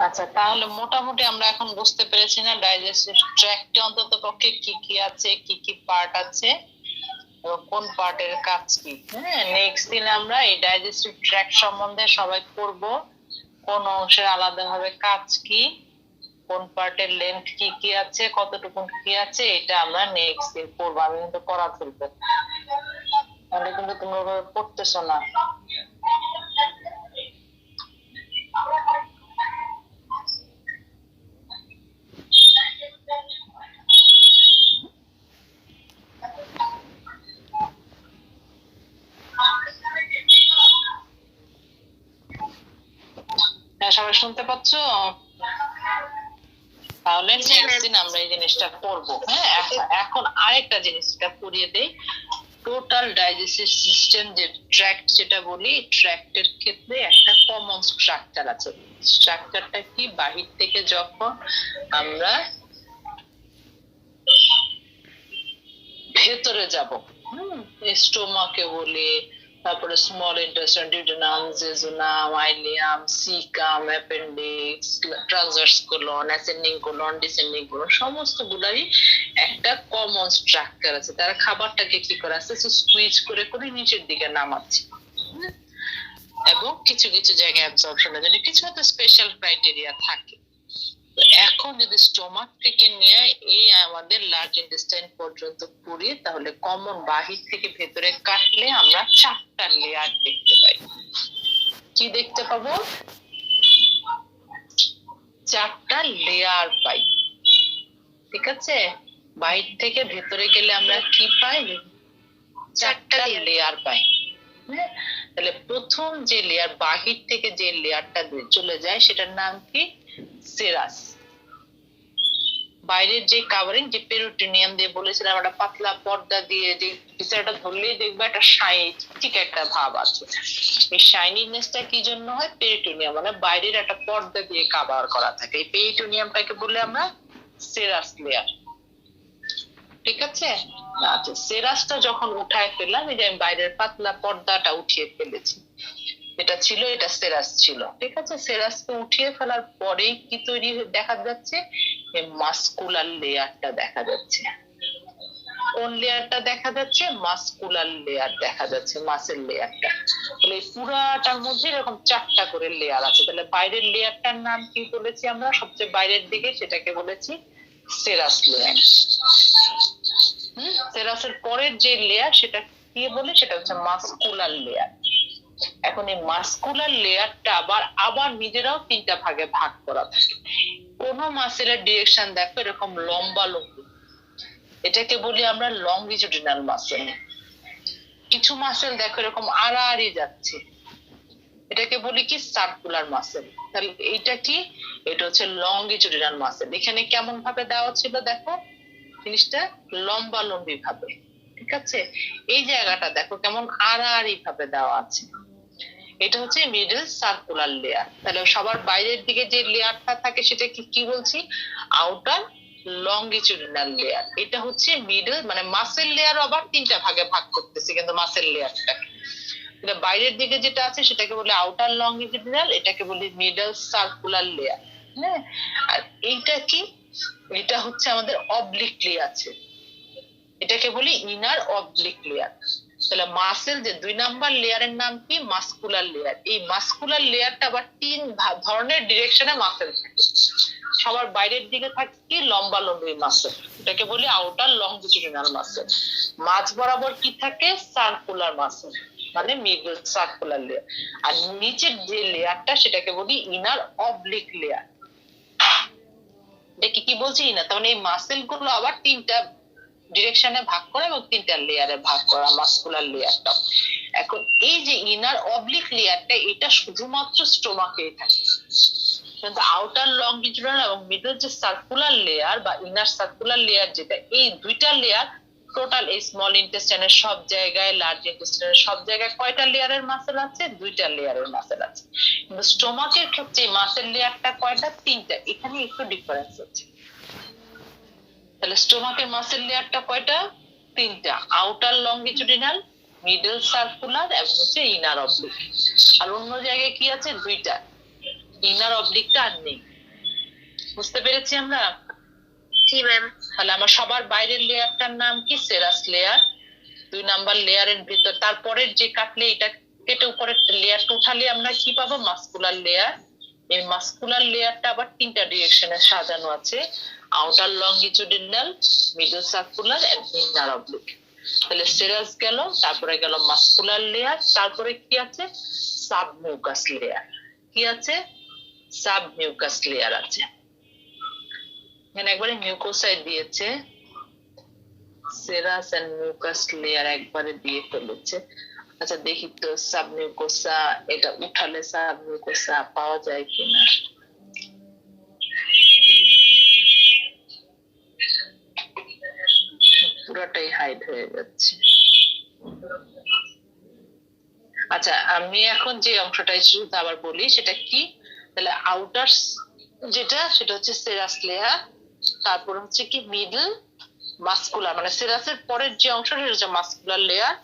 আচ্ছা, তাহলে মোটামুটি আমরা এখন বুঝতে পেরেছি না ডাইজেস্টিভ ট্র্যাক্টে অন্তত পক্ষে কি কি আছে, কি কি পার্ট আছে এবং কোন পার্টের কাজ কি। হ্যাঁ, নেক্সট দিন আমরা এই ডাইজেস্টিভ ট্র্যাক্ট সম্বন্ধে সবাই পড়ব, কোন অংশের আলাদাভাবে কাজ কি, কোন পার্টের লেন্থ কি কি আছে, কতটুকু কি আছে, এটা আমরা নেক্সট দিন পড়বো। আমি কিন্তু পড়া তুলবো, তাহলে কিন্তু তুমি ওভাবে পড়তেছো না। হ্যাঁ, সবাই শুনতে পাচ্ছ? তাহলে নেক্সট দিন আমরা এই জিনিসটা পড়বো। হ্যাঁ, এখন আরেকটা জিনিসটা পড়িয়ে দেই। টোটাল ডাইজেস্টিভ সিস্টেম যে ট্র্যাক্ট যেটা বলি, ট্র্যাক্টের ক্ষেত্রে একটা কমন স্ট্রাকচার আছে। স্ট্রাকচারটা কি, বাহির থেকে যখন আমরা ভেতরে যাব, স্টোমাকে বলে তারপরে small intestine, duodenum, jejunum, ileum, caecum, appendix, transverse colon, ascending colon, descending colon, সমস্ত গুলাই একটা কমন স্ট্রাকচার আছে। তারা খাবারটাকে কি করে আস্তে আস্তে সুইচ করে করে নিচের দিকে নামাচ্ছে, এবং কিছু কিছু জায়গায় অ্যাবজর্পশনের জন্য কিছু একটা স্পেশাল ক্রাইটেরিয়া থাকে। এখন যদি স্টোমাক থেকে নিয়ে এই আমাদের লার্জ ইন্টেস্টাইন পর্যন্ত করি, তাহলে কমন বাহির থেকে ভেতরে কাটলে আমরা 4টা লেয়ার দেখতে পাই। কি দেখতে পাবো? 4টা লেয়ার পাই। ঠিক আছে, বাহির থেকে ভেতরে গেলে আমরা কি পাই? 4টা লেয়ার পাই। তাহলে প্রথম যে লেয়ার, বাহির থেকে যে লেয়ারটা চলে যায়, সেটার নাম কি? সেরাস। বাইরের যে কাভারিং, যে পেরিটোনিয়াম দিয়ে বলেছিলাম একটা পাতলা পর্দা দিয়ে, যে পিছাটা ধরলেই দেখবে একটা ঠিক একটা ভাব আছে। এই শাইনিনেসটা কি জন্য হয়? পেরিটোনিয়াম মানে বাইরের একটা পর্দা দিয়ে কভার করা থাকে। এই পেরিটোনিয়ামটাকে বলে আমরা সেরাস লেয়ার। ঠিক আছে, আচ্ছা, সেরাসটা যখন উঠায় ফেললাম, এই যে আমি বাইরের পাতলা পর্দাটা উঠিয়ে ফেলেছি, এটা ছিল, এটা সেরাস ছিল। ঠিক আছে, সেরাসকে উঠিয়ে ফেলার পরেই কি তৈরি দেখা যাচ্ছে? মাস্কুলার লেয়ারটা দেখা যাচ্ছে। কোন লেয়ারটা দেখা যাচ্ছে? মাস্কুলার লেয়ার দেখা যাচ্ছে, মাসেল লেয়ারটা। তাহলে পুরাটার মধ্যে এরকম 4টা করে লেয়ার আছে। তাহলে বাইরের লেয়ারটার নাম কি বলেছি আমরা? সবচেয়ে বাইরের দিকে সেটাকে বলেছি সেরাস লেয়ার। সেরাসের পরের যে লেয়ার, সেটা কি বলে? সেটা হচ্ছে মাস্কুলার লেয়ার। এখন এই মাস্কুলার লেয়ারটা আবার নিজেরাও 3টা ভাগে ভাগ করা থাকে। কোন মাসেলের ডিরেকশন দেখো এরকম লম্বা লম্বি, এটাকে বলি আমরা লংগিটিউডিনাল মাসেল। কিছু মাসেল দেখো এরকম আড়াআড়ি যাচ্ছে, এটাকে বলি কি? Circular muscle. তাহলে এইটা কি? এটা হচ্ছে লংগিটিউডিনাল মাসেল। এখানে কেমন ভাবে দেওয়া ছিল দেখো, জিনিসটা লম্বা লম্বি ভাবে। ঠিক আছে, এই জায়গাটা দেখো কেমন আড়াআড়ি ভাবে দেওয়া আছে, এটা হচ্ছে মিডল সার্কুলার লেয়ার। তাহলে সবার বাইরের দিকে যে লেয়ারটা থাকে সেটা কি বলছি? Outer longitudinal layer. এটা হচ্ছে মিডল, মানে মাসেল লেয়ার আবার 3টা ভাগে ভাগ করতেছে, কিন্তু মাসেল লেয়ারটাকে বাইরের দিকে যেটা আছে সেটাকে বলে আউটার লংগিটিউডিনাল, এটাকে বলি মিডল সার্কুলার লেয়ার। হ্যাঁ, আর এইটা কি? এটা হচ্ছে আমাদের অবলিকলি আছে, এটাকে বলি ইনার অবলিক লেয়ার। তাহলে মাসেল যে 2 নাম্বার লেয়ারের নাম কি? Muscular layer. এই মাস্কুলার লেয়ারটা আবার 3 ধরনের ডিরেকশনে মাসেল থাকে। সবার বাইরের দিকে থাকে কি? লম্বা লম্বি মাসেল, এটাকে বলি আউটার লংগিটিউডিনাল মাসেল। মাঝ বরাবর কি থাকে? সার্কুলার মাসেল, মানে মিডল সার্কুলার লেয়ার। আর নিচের যে লেয়ারটা সেটাকে বলি ইনার অবলিক লেয়ার। দেখি কি বলছি না? তাহলে এই মাসেল গুলো আবার 3টা ডিরেকশনে ভাগ করা এবং 3টা লেয়ারে ভাগ করা মাস্কুলার লেয়ারটা। এখন এই যে ইনার অবলিক লেয়ারটা, এটা শুধুমাত্র স্টোমাকেই থাকে, কিন্তু আউটার লংগিটিউডিনাল এবং মিডল যে সার্কুলার লেয়ার বা ইনার সার্কুলার লেয়ার, যেটা এই 2টা লেয়ার টোটাল এই স্মল ইন্টেস্টাইনের সব জায়গায়, লার্জ ইন্টেস্টাইনের সব জায়গায় কয়টা লেয়ারের মাসেল আছে? 2টা লেয়ারের মাসেল আছে। কিন্তু স্টোমাকের ক্ষেত্রে মাসেল লেয়ারটা কয়টা? 3টা। এখানে একটু ডিফারেন্স আছে। তাহলে স্টোমাকের মাসেল লেয়ারটা কয়টা? 3টা, আউটার লংগিটিউডিনাল, মিডল সার্কুলার এবং হচ্ছে ইনার অবলিক। আর অন্য জায়গায় কি আছে? 2টা, ইনার অবলিকটা আর নেই। বুঝতে পেরেছি আমরা? জি ম্যাম। তাহলে আমার সবার বাইরের লেয়ারটার নাম কি? Serous layer. 2 নাম্বার লেয়ারের ভিতর তারপরের যে কাটলে, এটা কেটে উপরের লেয়ারটা উঠালে আমরা কি পাবো? Muscular layer. এই মাস্কুলার লেয়ারটা আবার 3টা ডিরেকশনে সাজানো আছে, outer longitudinal, middle circular and inner oblique. তাহলে সেরাস গেল, তারপরে গেল মাস্কুলার লেয়ার, তারপরে কি আছে? Submucous layer. কি আছে? সাবমিউকাস লেয়ার আছে। এখানে একবারে মিউকোসাইড দিয়েছে, সেরাস এন্ড মিউকাস লেয়ার একবারে দিয়ে ফেলেছে। আচ্ছা দেখি তো সাবমিউকোসা, এটা উঠালে সাবমিউকোসা পাওয়া যায় কিনা। পুরোটাই হাইড হয়ে যাচ্ছে। আচ্ছা, আমি এখন যে অংশটাই শুধু আবার বলি, সেটা কি? তাহলে আউটার যেটা, সেটা হচ্ছে সেরাস লেয়ার, তারপর হচ্ছে কি মিডল মাস্কুলার, মানে সেরাসের পরের যে অংশ সেটা হচ্ছে মাস্কুলার লেয়ার,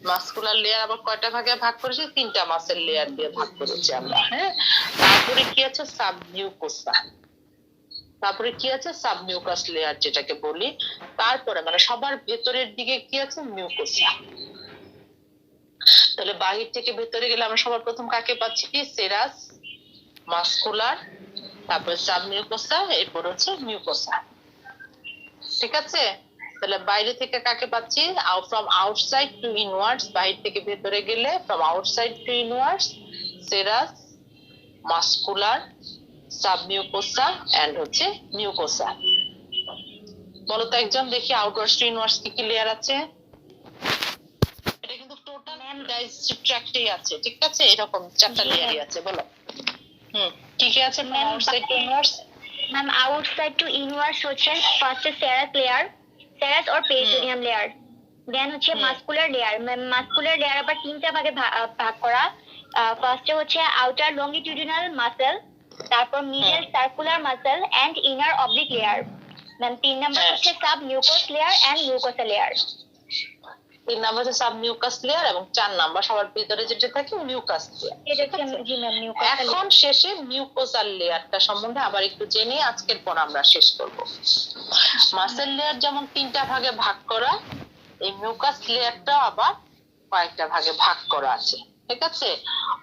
মাসকুলার লেয়ার আবার কয়টা ভাগে ভাগ করেছি, 3টা মাসেল লেয়ার দিয়ে ভাগ করেছি আমরা। হ্যাঁ, তারপরে কি আছে সাবমিউকোসা, তারপরে কি আছে সাবমিউকাস লেয়ার যেটাকে বলি, তারপরে মানে সবার ভেতরের দিকে কি আছে মিউকোসা। তাহলে বাহির থেকে ভেতরে গেলে আমরা সবার প্রথম কাকে পাচ্ছি, সেরাস, মাসকুলার, তারপরে সাবমিউকোসা, এরপর হচ্ছে মিউকোসা। ঠিক আছে, তাহলে বাইরে থেকে কাকে পাচ্ছি, ফ্রম আউটসাইড টু ইনওয়ার্ডস, বাইরে থেকে ভেতরে গেলে from outside to inwards serous, muscular, submucosa and হচ্ছে মিউকোসা। বলো তো একজন দেখি আউটওয়ার্ডস টু ইনওয়ার্ডস কি কি লেয়ার আছে। এটা কিন্তু টোটাল ডাইজেস্টিভ ট্র্যাক্টেই আছে, ঠিক আছে, এরকম 4টা লেয়ারই আছে। বলো কি কি আছে ma'am outside to inwards? Ma'am outside to inwards হচ্ছে first serous layer, serous or peritoneum layer, then হচ্ছে মাসকুলার লেয়ার। মাসকুলার লেয়ার আবার 3টা ভাগে ভাগ করা। ফার্স্টে হচ্ছে আউটার লংগিটিউডিনাল মাসেল, তারপর middle circular muscle and inner oblique layer. Ma'am 3 number হচ্ছে sub mucous layer and mucosa layer. 3 number হচ্ছে সাব মিউকাস লেয়ার এবং 4 নাম্বার সবার ভিতরে যেটা থাকে মিউকাস লেয়ার। এটা হচ্ছে জি ম্যাম মিউকোসা। এখন শেষে মিউকোসাল লেয়ারটা সম্বন্ধে আবার একটু জেনে আজকের পর আমরা শেষ করব। মাসেল লেয়ার যেমন 3টা ভাগে ভাগ করা, এই মিউকাস লেয়ারটা আবার কয়েকটা ভাগে ভাগ করা আছে। ঠিক আছে,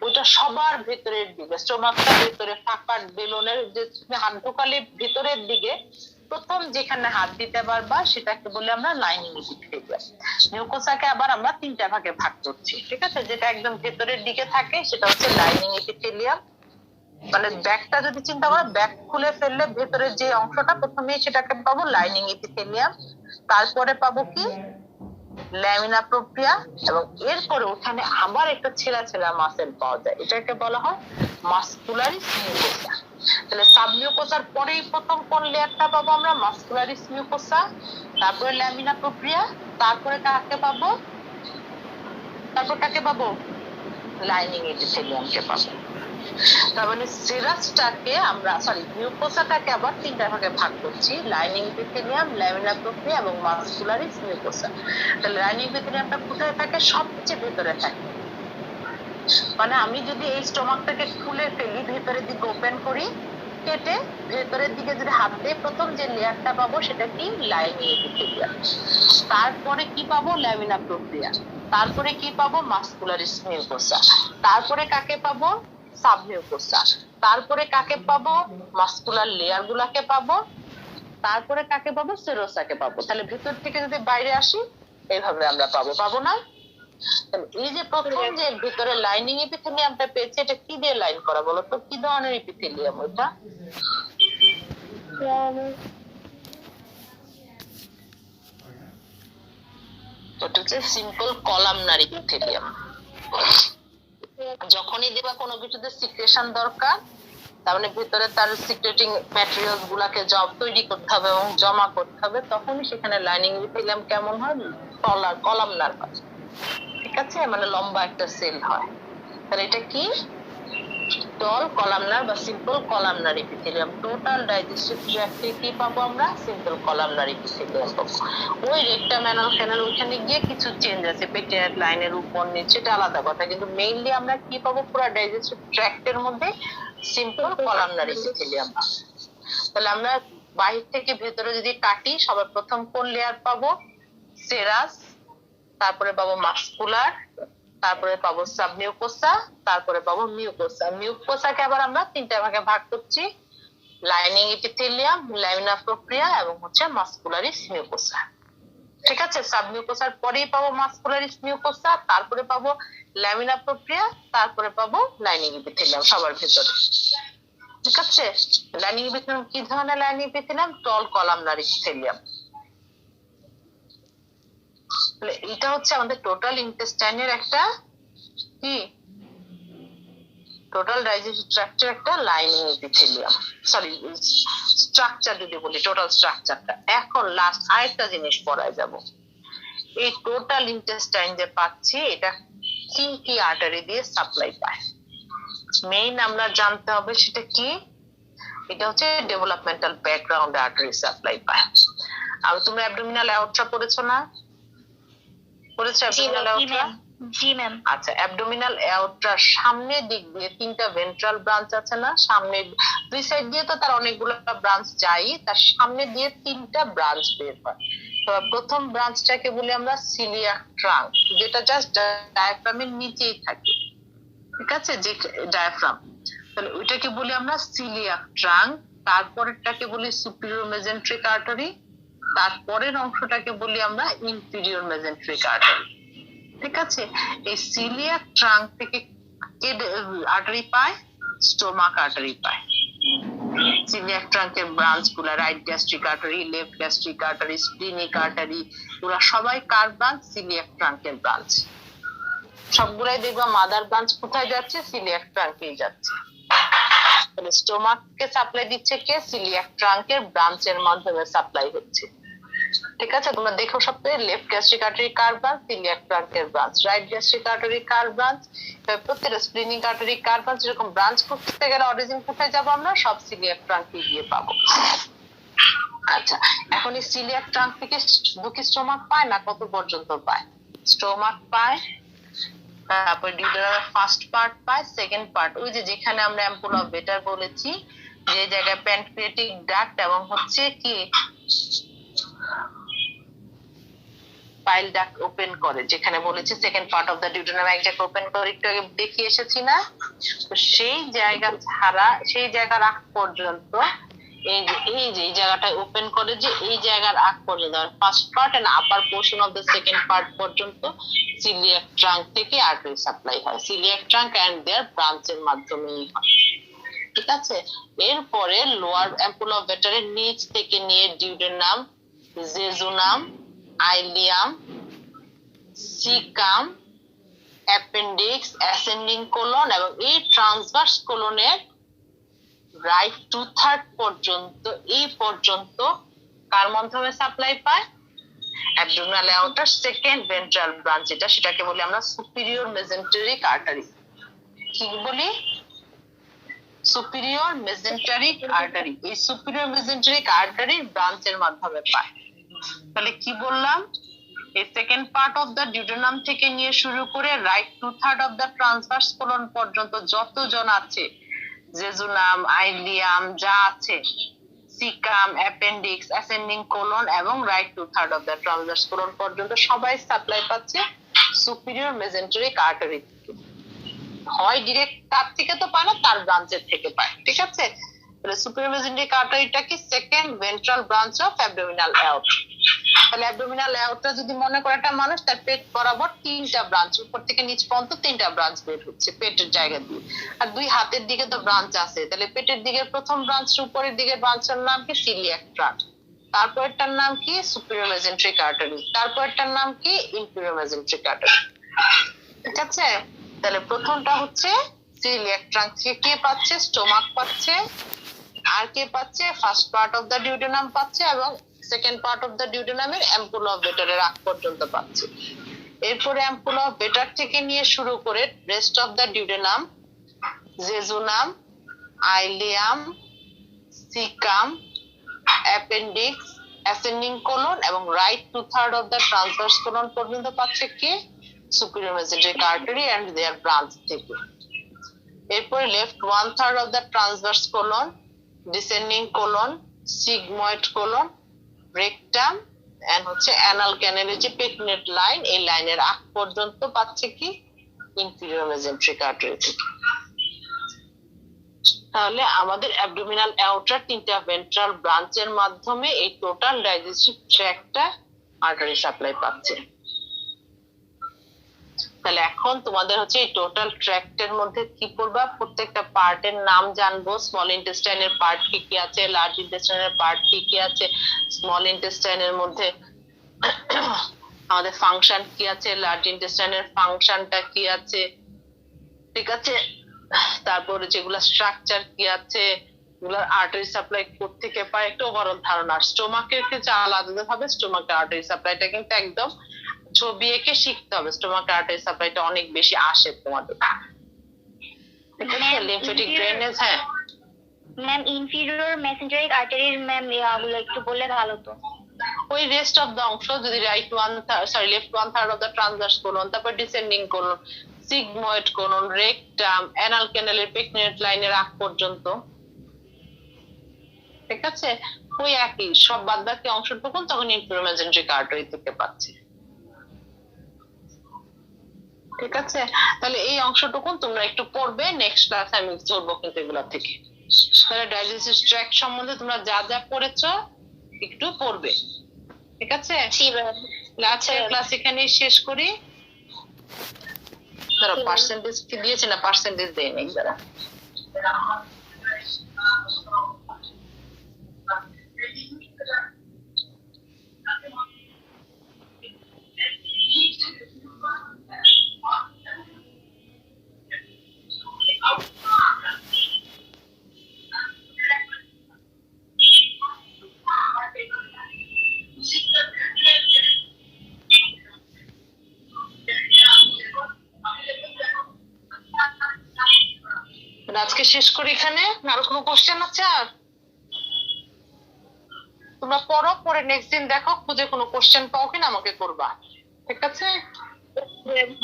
ওটা সবার ভেতরের দিকে, স্টোমাকটা ভেতরে ফাঁকা বেলুনের যে হাত ঢোকালে ভেতরের দিকে প্রথম যেখানে হাত দিতে পারবা সেটাকে বলে আমরা লাইনিং এপিথেলিয়াম। মিউকোসাকে আবার আমরা 3টা ভাগে ভাগ করছি। ঠিক আছে, যেটা একদম ভেতরের দিকে থাকে সেটা হচ্ছে লাইনিং এপিথেলিয়াম, মানে ব্যাকটা যদি চিন্তা করো, ব্যাক খুলে ফেললে ভেতরের যে অংশটা প্রথমেই সেটাকে পাবো লাইনিং এপিথেলিয়াম, তারপরে পাবো কি ল্যামিনা প্রোপ্রিয়া, এবং এরপরে ওখানে আবার একটা ছেঁড়া ছেঁড়া মাসেল পাওয়া যায়, এটাকে বলা হয় মাসকুলারিস মিউকোসা। তাহলে সাবমিউকোসার পরেই প্রথম কোন লেয়ারটা পাবো আমরা, মাসকুলারিস মিউকোসা, তারপরে ল্যামিনা প্রোপ্রিয়া, তারপরে কাকে পাবো, তারপর কাকে পাবো লাইনিং এপিথেলিয়ামকে পাবো। তার মানে সেরাসটাকে আমরা মিউকোসাটাকে আবার 3টা ভাগে ভাগ করছি, লাইনিং এপিথেলিয়াম, ল্যামিনা প্রোপ্রিয়া এবং মাসকুলারিস মিউকোসা। তাহলে লাইনিং এপিথেলিয়ামটা কোথায় থাকে, সবচেয়ে ভেতরে থাকে। মানে আমি যদি এই স্টোমাকটাকে খুলে ফেলি, ভেতরের দিকে ওপেন করি, কেটে ভেতরের দিকে যদি হাত দিয়ে প্রথম যে লেয়ারটা পাবো সেটা কি লাইনিং এপিথেলিয়াম, তারপরে কি পাবো ল্যামিনা প্রোপ্রিয়া, তারপরে কি পাবো মাসকুলারিস মিউকোসা, তারপরে কাকে পাবো সাবমিউকোসা, তারপরে কাকে পাবো মাসকুলার লেয়ার গুলাকে পাবো, তারপরে কাকে পাবো সেরোসাকে পাবো। তাহলে ভেতর থেকে যদি বাইরে আসি এইভাবে আমরা পাবো না। এই যে প্রথম যে ভিতরে লাইনিং এপিথেলিয়ামটা পেয়েছে, এটা কি দিয়ে লাইন করা বলো তো, কি ধরনের এপিথেলিয়াম ওটা? ওটা হচ্ছে সিম্পল কলামনার এপিথেলিয়াম। যখনই দেবা কোনো কিছুতে সিক্রেশন দরকার, তার মানে ভিতরে তার সিক্রেটিং ম্যাটেরিয়ালস গুলাকে তৈরি করতে হবে এবং জমা করতে হবে, তখনই সেখানে লাইনিং এপিথেলিয়াম কেমন হয়, কলামনার হয়। ঠিক আছে, মানে লম্বা একটা সেল হয়। তাহলে এটা কি টল কলামনার বা simple columnar epithelium. Total digestive ট্র্যাক্টে কি পাবো আমরা, সিম্পল কলামনার এপিথেলিয়াম পাবো। ওই রেকটাম অ্যানাল ক্যানাল ওখানে গিয়ে কিছু চেঞ্জ আছে, পেটের লাইনের উপর নিচে, এটা আলাদা কথা, কিন্তু মেইনলি আমরা কি পাবো পুরো ডাইজেস্টিভ ট্র্যাক্টের মধ্যে সিম্পল কলামনার এপিথেলিয়াম। তাহলে আমরা বাহির থেকে ভেতরে যদি কাটি, সবার প্রথম কোন লেয়ার পাবো, সেরাস, তারপরে পাবো মাসকুলার, তারপরে পাবো সাবমিউকোসা, তারপরে পাবো মিউকোসা। মিউকোসাকে আবার আমরা 3টা ভাগে ভাগ করছি, লাইনিং এপিথেলিয়াম, ল্যামিনা প্রোপ্রিয়া এবং হচ্ছে মাসকুলারিস মিউকোসা। ঠিক আছে, সাবমিউকোসার পরেই পাবো মাসকুলারিস মিউকোসা, তারপরে পাবো ল্যামিনা প্রোপ্রিয়া, তারপরে পাবো লাইনিং এপিথেলিয়াম সবার ভেতরে। ঠিক আছে, লাইনিং এপিথেলিয়াম কি ধরনের লাইনিং এপিথেলিয়াম, টল কলামনার এপিথেলিয়াম। এটা হচ্ছে আমাদের টোটাল ইন্টেস্টাইনের একটা কি, টোটাল ডাইজেস্টিভ ট্র্যাক্টের একটা লাইনিং এপিথেলিয়াম, স্ট্রাকচার যদি বলি, টোটাল স্ট্রাকচারটা। এখন লাস্ট আরেকটা জিনিস পড়ায় যাব, এই টোটাল ইন্টেস্টাইন যে পাচ্ছি এটা কি কি আর্টারি দিয়ে সাপ্লাই পায়। মেইন আমরা জানতে হবে সেটা কি, এটা হচ্ছে ডেভেলপমেন্টাল ব্যাকগ্রাউন্ড আর্টারি সাপ্লাই পায়। আর তুমি অ্যাবডোমিনাল অ্যাওর্টা পড়েছো না, পড়েছো অ্যাবডোমিনাল অ্যাওর্টা? জি ম্যাম। আচ্ছা, অ্যাবডোমিনাল এওরটার সামনের দিক দিয়ে তিনটা ভেন্ট্রাল ব্রাঞ্চ আছে না, সামনে দুই সাইড দিয়ে তো তার অনেকগুলো ব্রাঞ্চ যাই, তার সামনে দিয়ে তিনটা ব্রাঞ্চ বের হয়। তো প্রথম ব্রাঞ্চটাকে বলি আমরা সিলিয়াক ট্রাঙ্ক, যেটা জাস্ট ডায়াফ্রামের নিচেই থাকে, ঠিক আছে, যে ডায়াফ্রাম, তাহলে ওইটাকে বলি আমরা সিলিয়াক ট্রাঙ্ক। তারপরেরটাকে বলি সুপিরিয়র মেজেন্ট্রিক আর্টারি, তারপরের অংশটাকে বলি আমরা ইনফিরিয়র মেজেন্ট্রিক আর্টারি। ঠিক আছে, এই সিলিয়াক ট্রাঙ্ক থেকে কে আর্টারি পায়? স্টোমাক আর্টারি পায়। সিলিয়াক ট্রাঙ্কের ব্রাঞ্চ গুলা right gastric artery, left gastric artery, splenic artery, ওরা সবাই কার ব্রাঞ্চ? সিলিয়াক ট্রাঙ্কের ব্রাঞ্চ। সবগুলাই দেখবা মাদার ব্রাঞ্চ কোথায় যাচ্ছে? সিলিয়াক ট্রাঙ্কেই যাচ্ছে। তাহলে স্টোমাককে সাপ্লাই দিচ্ছে কে? সিলিয়াক ট্রাঙ্কের ব্রাঞ্চের মাধ্যমে সাপ্লাই হচ্ছে। ঠিক আছে, তোমরা দেখো সবচেয়ে লেফট গ্যাস্ট্রিক আর্টারি কার ব্রাঞ্চ? সিলিয়াক ট্রাঙ্কের ব্রাঞ্চ। রাইট গ্যাস্ট্রিক আর্টারি কার ব্রাঞ্চ? প্রত্যেকটা স্প্লিনিক আর্টারি কার ব্রাঞ্চ? এরকম ব্রাঞ্চ করতে গেলে অরিজিন কোথায় যাবো আমরা? সব সিলিয়াক ট্রাঙ্কে গিয়ে পাবো। আচ্ছা, এখন এই সিলিয়াক ট্রাঙ্ক থেকে বুকি স্টোমাক পায় না? কত পর্যন্ত পায়? স্টোমাক পায়, তারপর ডিউডেনামের ফার্স্ট পার্ট পায়, সেকেন্ড পার্ট ওই যে যেখানে আমরা অ্যাম্পুল অফ বেটার বলেছি, যে জায়গায় প্যানক্রিয়াটিক ডাক্ট এবং হচ্ছে কি পাইল ডাক্ট ওপেন করে, যেখানে বলেছি second part of the duodenum এক জায়গা ওপেন করে, একটু আগে দেখিয়ে এসেছি না? তো সেই জায়গা ছাড়া, সেই জায়গার আগ পর্যন্ত এই জায়গাটা ওপেন করে, যে এই জায়গার আগ পর্যন্ত first part and upper portion of the second part পর্যন্ত সিলিয়াক ট্রাঙ্ক থেকে আর্টারি সাপ্লাই হয়। সিলিয়াক ট্রাঙ্ক এন্ড দেয়ার ব্রাঞ্চের মাধ্যমেই হয়। ঠিক আছে, এরপরে লোয়ার অ্যাম্পুল অফ বেটারের নিচ থেকে নিয়ে duodenum, jejunum, ileum, caecum, appendix, ascending colon এবং এই ট্রান্সভার্স কোলনের রাইট 2/3 পর্যন্ত, এই পর্যন্ত কার মাধ্যমে সাপ্লাই পায়? অ্যাবডোমিনাল এওরটার সেকেন্ড ভেন্ট্রাল ব্রাঞ্চ, এটা সেটাকে বলি আমরা সুপিরিয়র মেজেন্টেরিক আর্টারি। কি বলি? Superior mesenteric artery. এই সুপিরিয়র মেজেন্টেরিক আর্টারির ব্রাঞ্চের মাধ্যমে পায়। তাহলে কি বললাম? এই second part of the duodenum থেকে নিয়ে শুরু করে right 2/3 of the transverse colon পর্যন্ত যতজন আছে, জেজুনাম, আইলিয়াম যা আছে, সিকাম, অ্যাপেন্ডিক্স, অ্যাসেন্ডিং কোলন এবং right 2/3 of the transverse colon পর্যন্ত সবাই সাপ্লাই পাচ্ছে সুপিরিয়র মেজেন্টেরিক আর্টারি থেকে। হয় ডিরেক্ট তার থেকে তো পায় না, তার ব্রাঞ্চের থেকে পায়। ঠিক আছে, তাহলে সুপিরিয়র মেজেন্টেরিক আর্টারিটা কি? Second ventral branch of abdominal aorta. তাহলে অ্যাবডোমিনাল এওরটা যদি মনে করে একটা মানুষ, তার পেট বরাবর তিনটা ব্রাঞ্চ, উপর থেকে নিচ পর্যন্ত তিনটা ব্রাঞ্চ বের হচ্ছে পেটের জায়গা দিয়ে, আর দুই হাতের দিকে তো ব্রাঞ্চ আছে। তাহলে পেটের দিকে প্রথম ব্রাঞ্চ, উপরের দিকের ব্রাঞ্চের নাম কি? Coeliac trunk. তারপরেরটার নাম কি? Superior mesenteric artery. তারপরেরটার নাম কি? Inferior mesenteric artery. ঠিক আছে, তাহলে প্রথমটা হচ্ছে সিলিয়াক ট্রাঙ্ক থেকে কে পাচ্ছে? স্টোমাক পাচ্ছে। আর কে পাচ্ছে? First part of the duodenum পাচ্ছে এবং সেকেন্ড পার্ট অফ দা ডিউডেনামের অ্যাম্পুল অফ বেটারের আগ পর্যন্ত পাচ্ছে। এরপরে অ্যাম্পুল অফ বেটার থেকে নিয়ে শুরু করে rest of the duodenum, jejunum, ileum, caecum, appendix, ascending colon এবং right 2/3 of the transverse colon পর্যন্ত পাচ্ছে কি? Superior mesenteric artery and their branch থেকে। এরপরে left 1/3 of the transverse colon, descending colon, sigmoid colon, rectum and হচ্ছে অ্যানাল ক্যানেলের যে পেটনেট লাইন, এই লাইনের আগ পর্যন্ত পাচ্ছে কি? ইনফিরিয়র মেজেন্টেরিক আর্টারি থেকে। তাহলে আমাদের অ্যাবডোমিনাল এওরটার তিনটা ভেন্ট্রাল ব্রাঞ্চের মাধ্যমে এই টোটাল ডাইজেস্টিভ ট্র্যাক্টটা আর্টারি সাপ্লাই পাচ্ছে। তাহলে এখন তোমাদের হচ্ছে এই টোটাল ট্র্যাক্টের মধ্যে কি পড়বা? প্রত্যেকটা পার্টের নাম জানবো। স্মল ইন্টেস্টাইনের পার্ট কি কি আছে, লার্জ ইন্টেস্টাইনের পার্ট কি কি আছে, স্মল ইন্টেস্টাইনের মধ্যে আমাদের ফাংশন কি আছে, লার্জ ইন্টেস্টাইনের ফাংশনটা কি আছে, ঠিক আছে, তারপরে যেগুলা স্ট্রাকচার কি আছে, এগুলোর আর্টারি সাপ্লাই কোত্থেকে পায়, একটা ওভারঅল ধারণা। স্টোমাকের ক্ষেত্রে আলাদা ভাবে স্টোমাকের আর্টারি সাপ্লাইটা কিন্তু একদম ছবি এঁকে শিখতে হবে। স্টোমাকের আর্টারি সাপ্লাইটা অনেক বেশি আসে তোমাদের। ঠিক আছে, লিম্ফেটিক ড্রেনেজ। হ্যাঁ ম্যাম, ইনফিরিয়র মেসেঞ্জারিক আর্টারির ম্যাম এগুলো একটু বললে ভালো তো। ওই রেস্ট অফ দ্য অংশ যদি right 1/3 sorry left 1/3 of the transverse colon, তারপর descending colon, sigmoid colon, rectum, anal ক্যানালের পেকনেট লাইনের আগ পর্যন্ত, ঠিক আছে, ওই একই সব বাদ বাকি অংশটুকু তখন ইনফ্লোমেজেন্ট্রিক আর্টারি থেকে পাচ্ছি। ঠিক আছে, তাহলে এই অংশটুকু তোমরা একটু পড়বে, নেক্সট ক্লাসে আমি ধরবো কিন্তু এগুলা থেকে। তাহলে ডাইজেস্টিভ ট্র্যাক্ট সম্বন্ধে তোমরা যা যা পড়েছো একটু পড়বে, ঠিক আছে। আজকের ক্লাস এখানেই শেষ করি। দাঁড়া, পার্সেন্টেজ কি দিয়েছে না, পার্সেন্টেজ দেয় নাই, দাঁড়া। আজকে শেষ করি এখানে। আর কোনো কোশ্চেন আছে? আর তোমরা পড়ো, পরে নেক্সট দিন দেখো খুঁজে কোনো কোশ্চেন পাও কিনা আমাকে করবা, ঠিক আছে।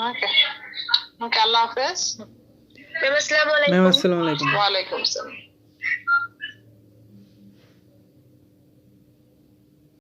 ওকে ওকে, আল্লাহ হাফেজ। আসসালামু আলাইকুম। আসসালামু আলাইকুম। ওয়ালাইকুম আসসালাম।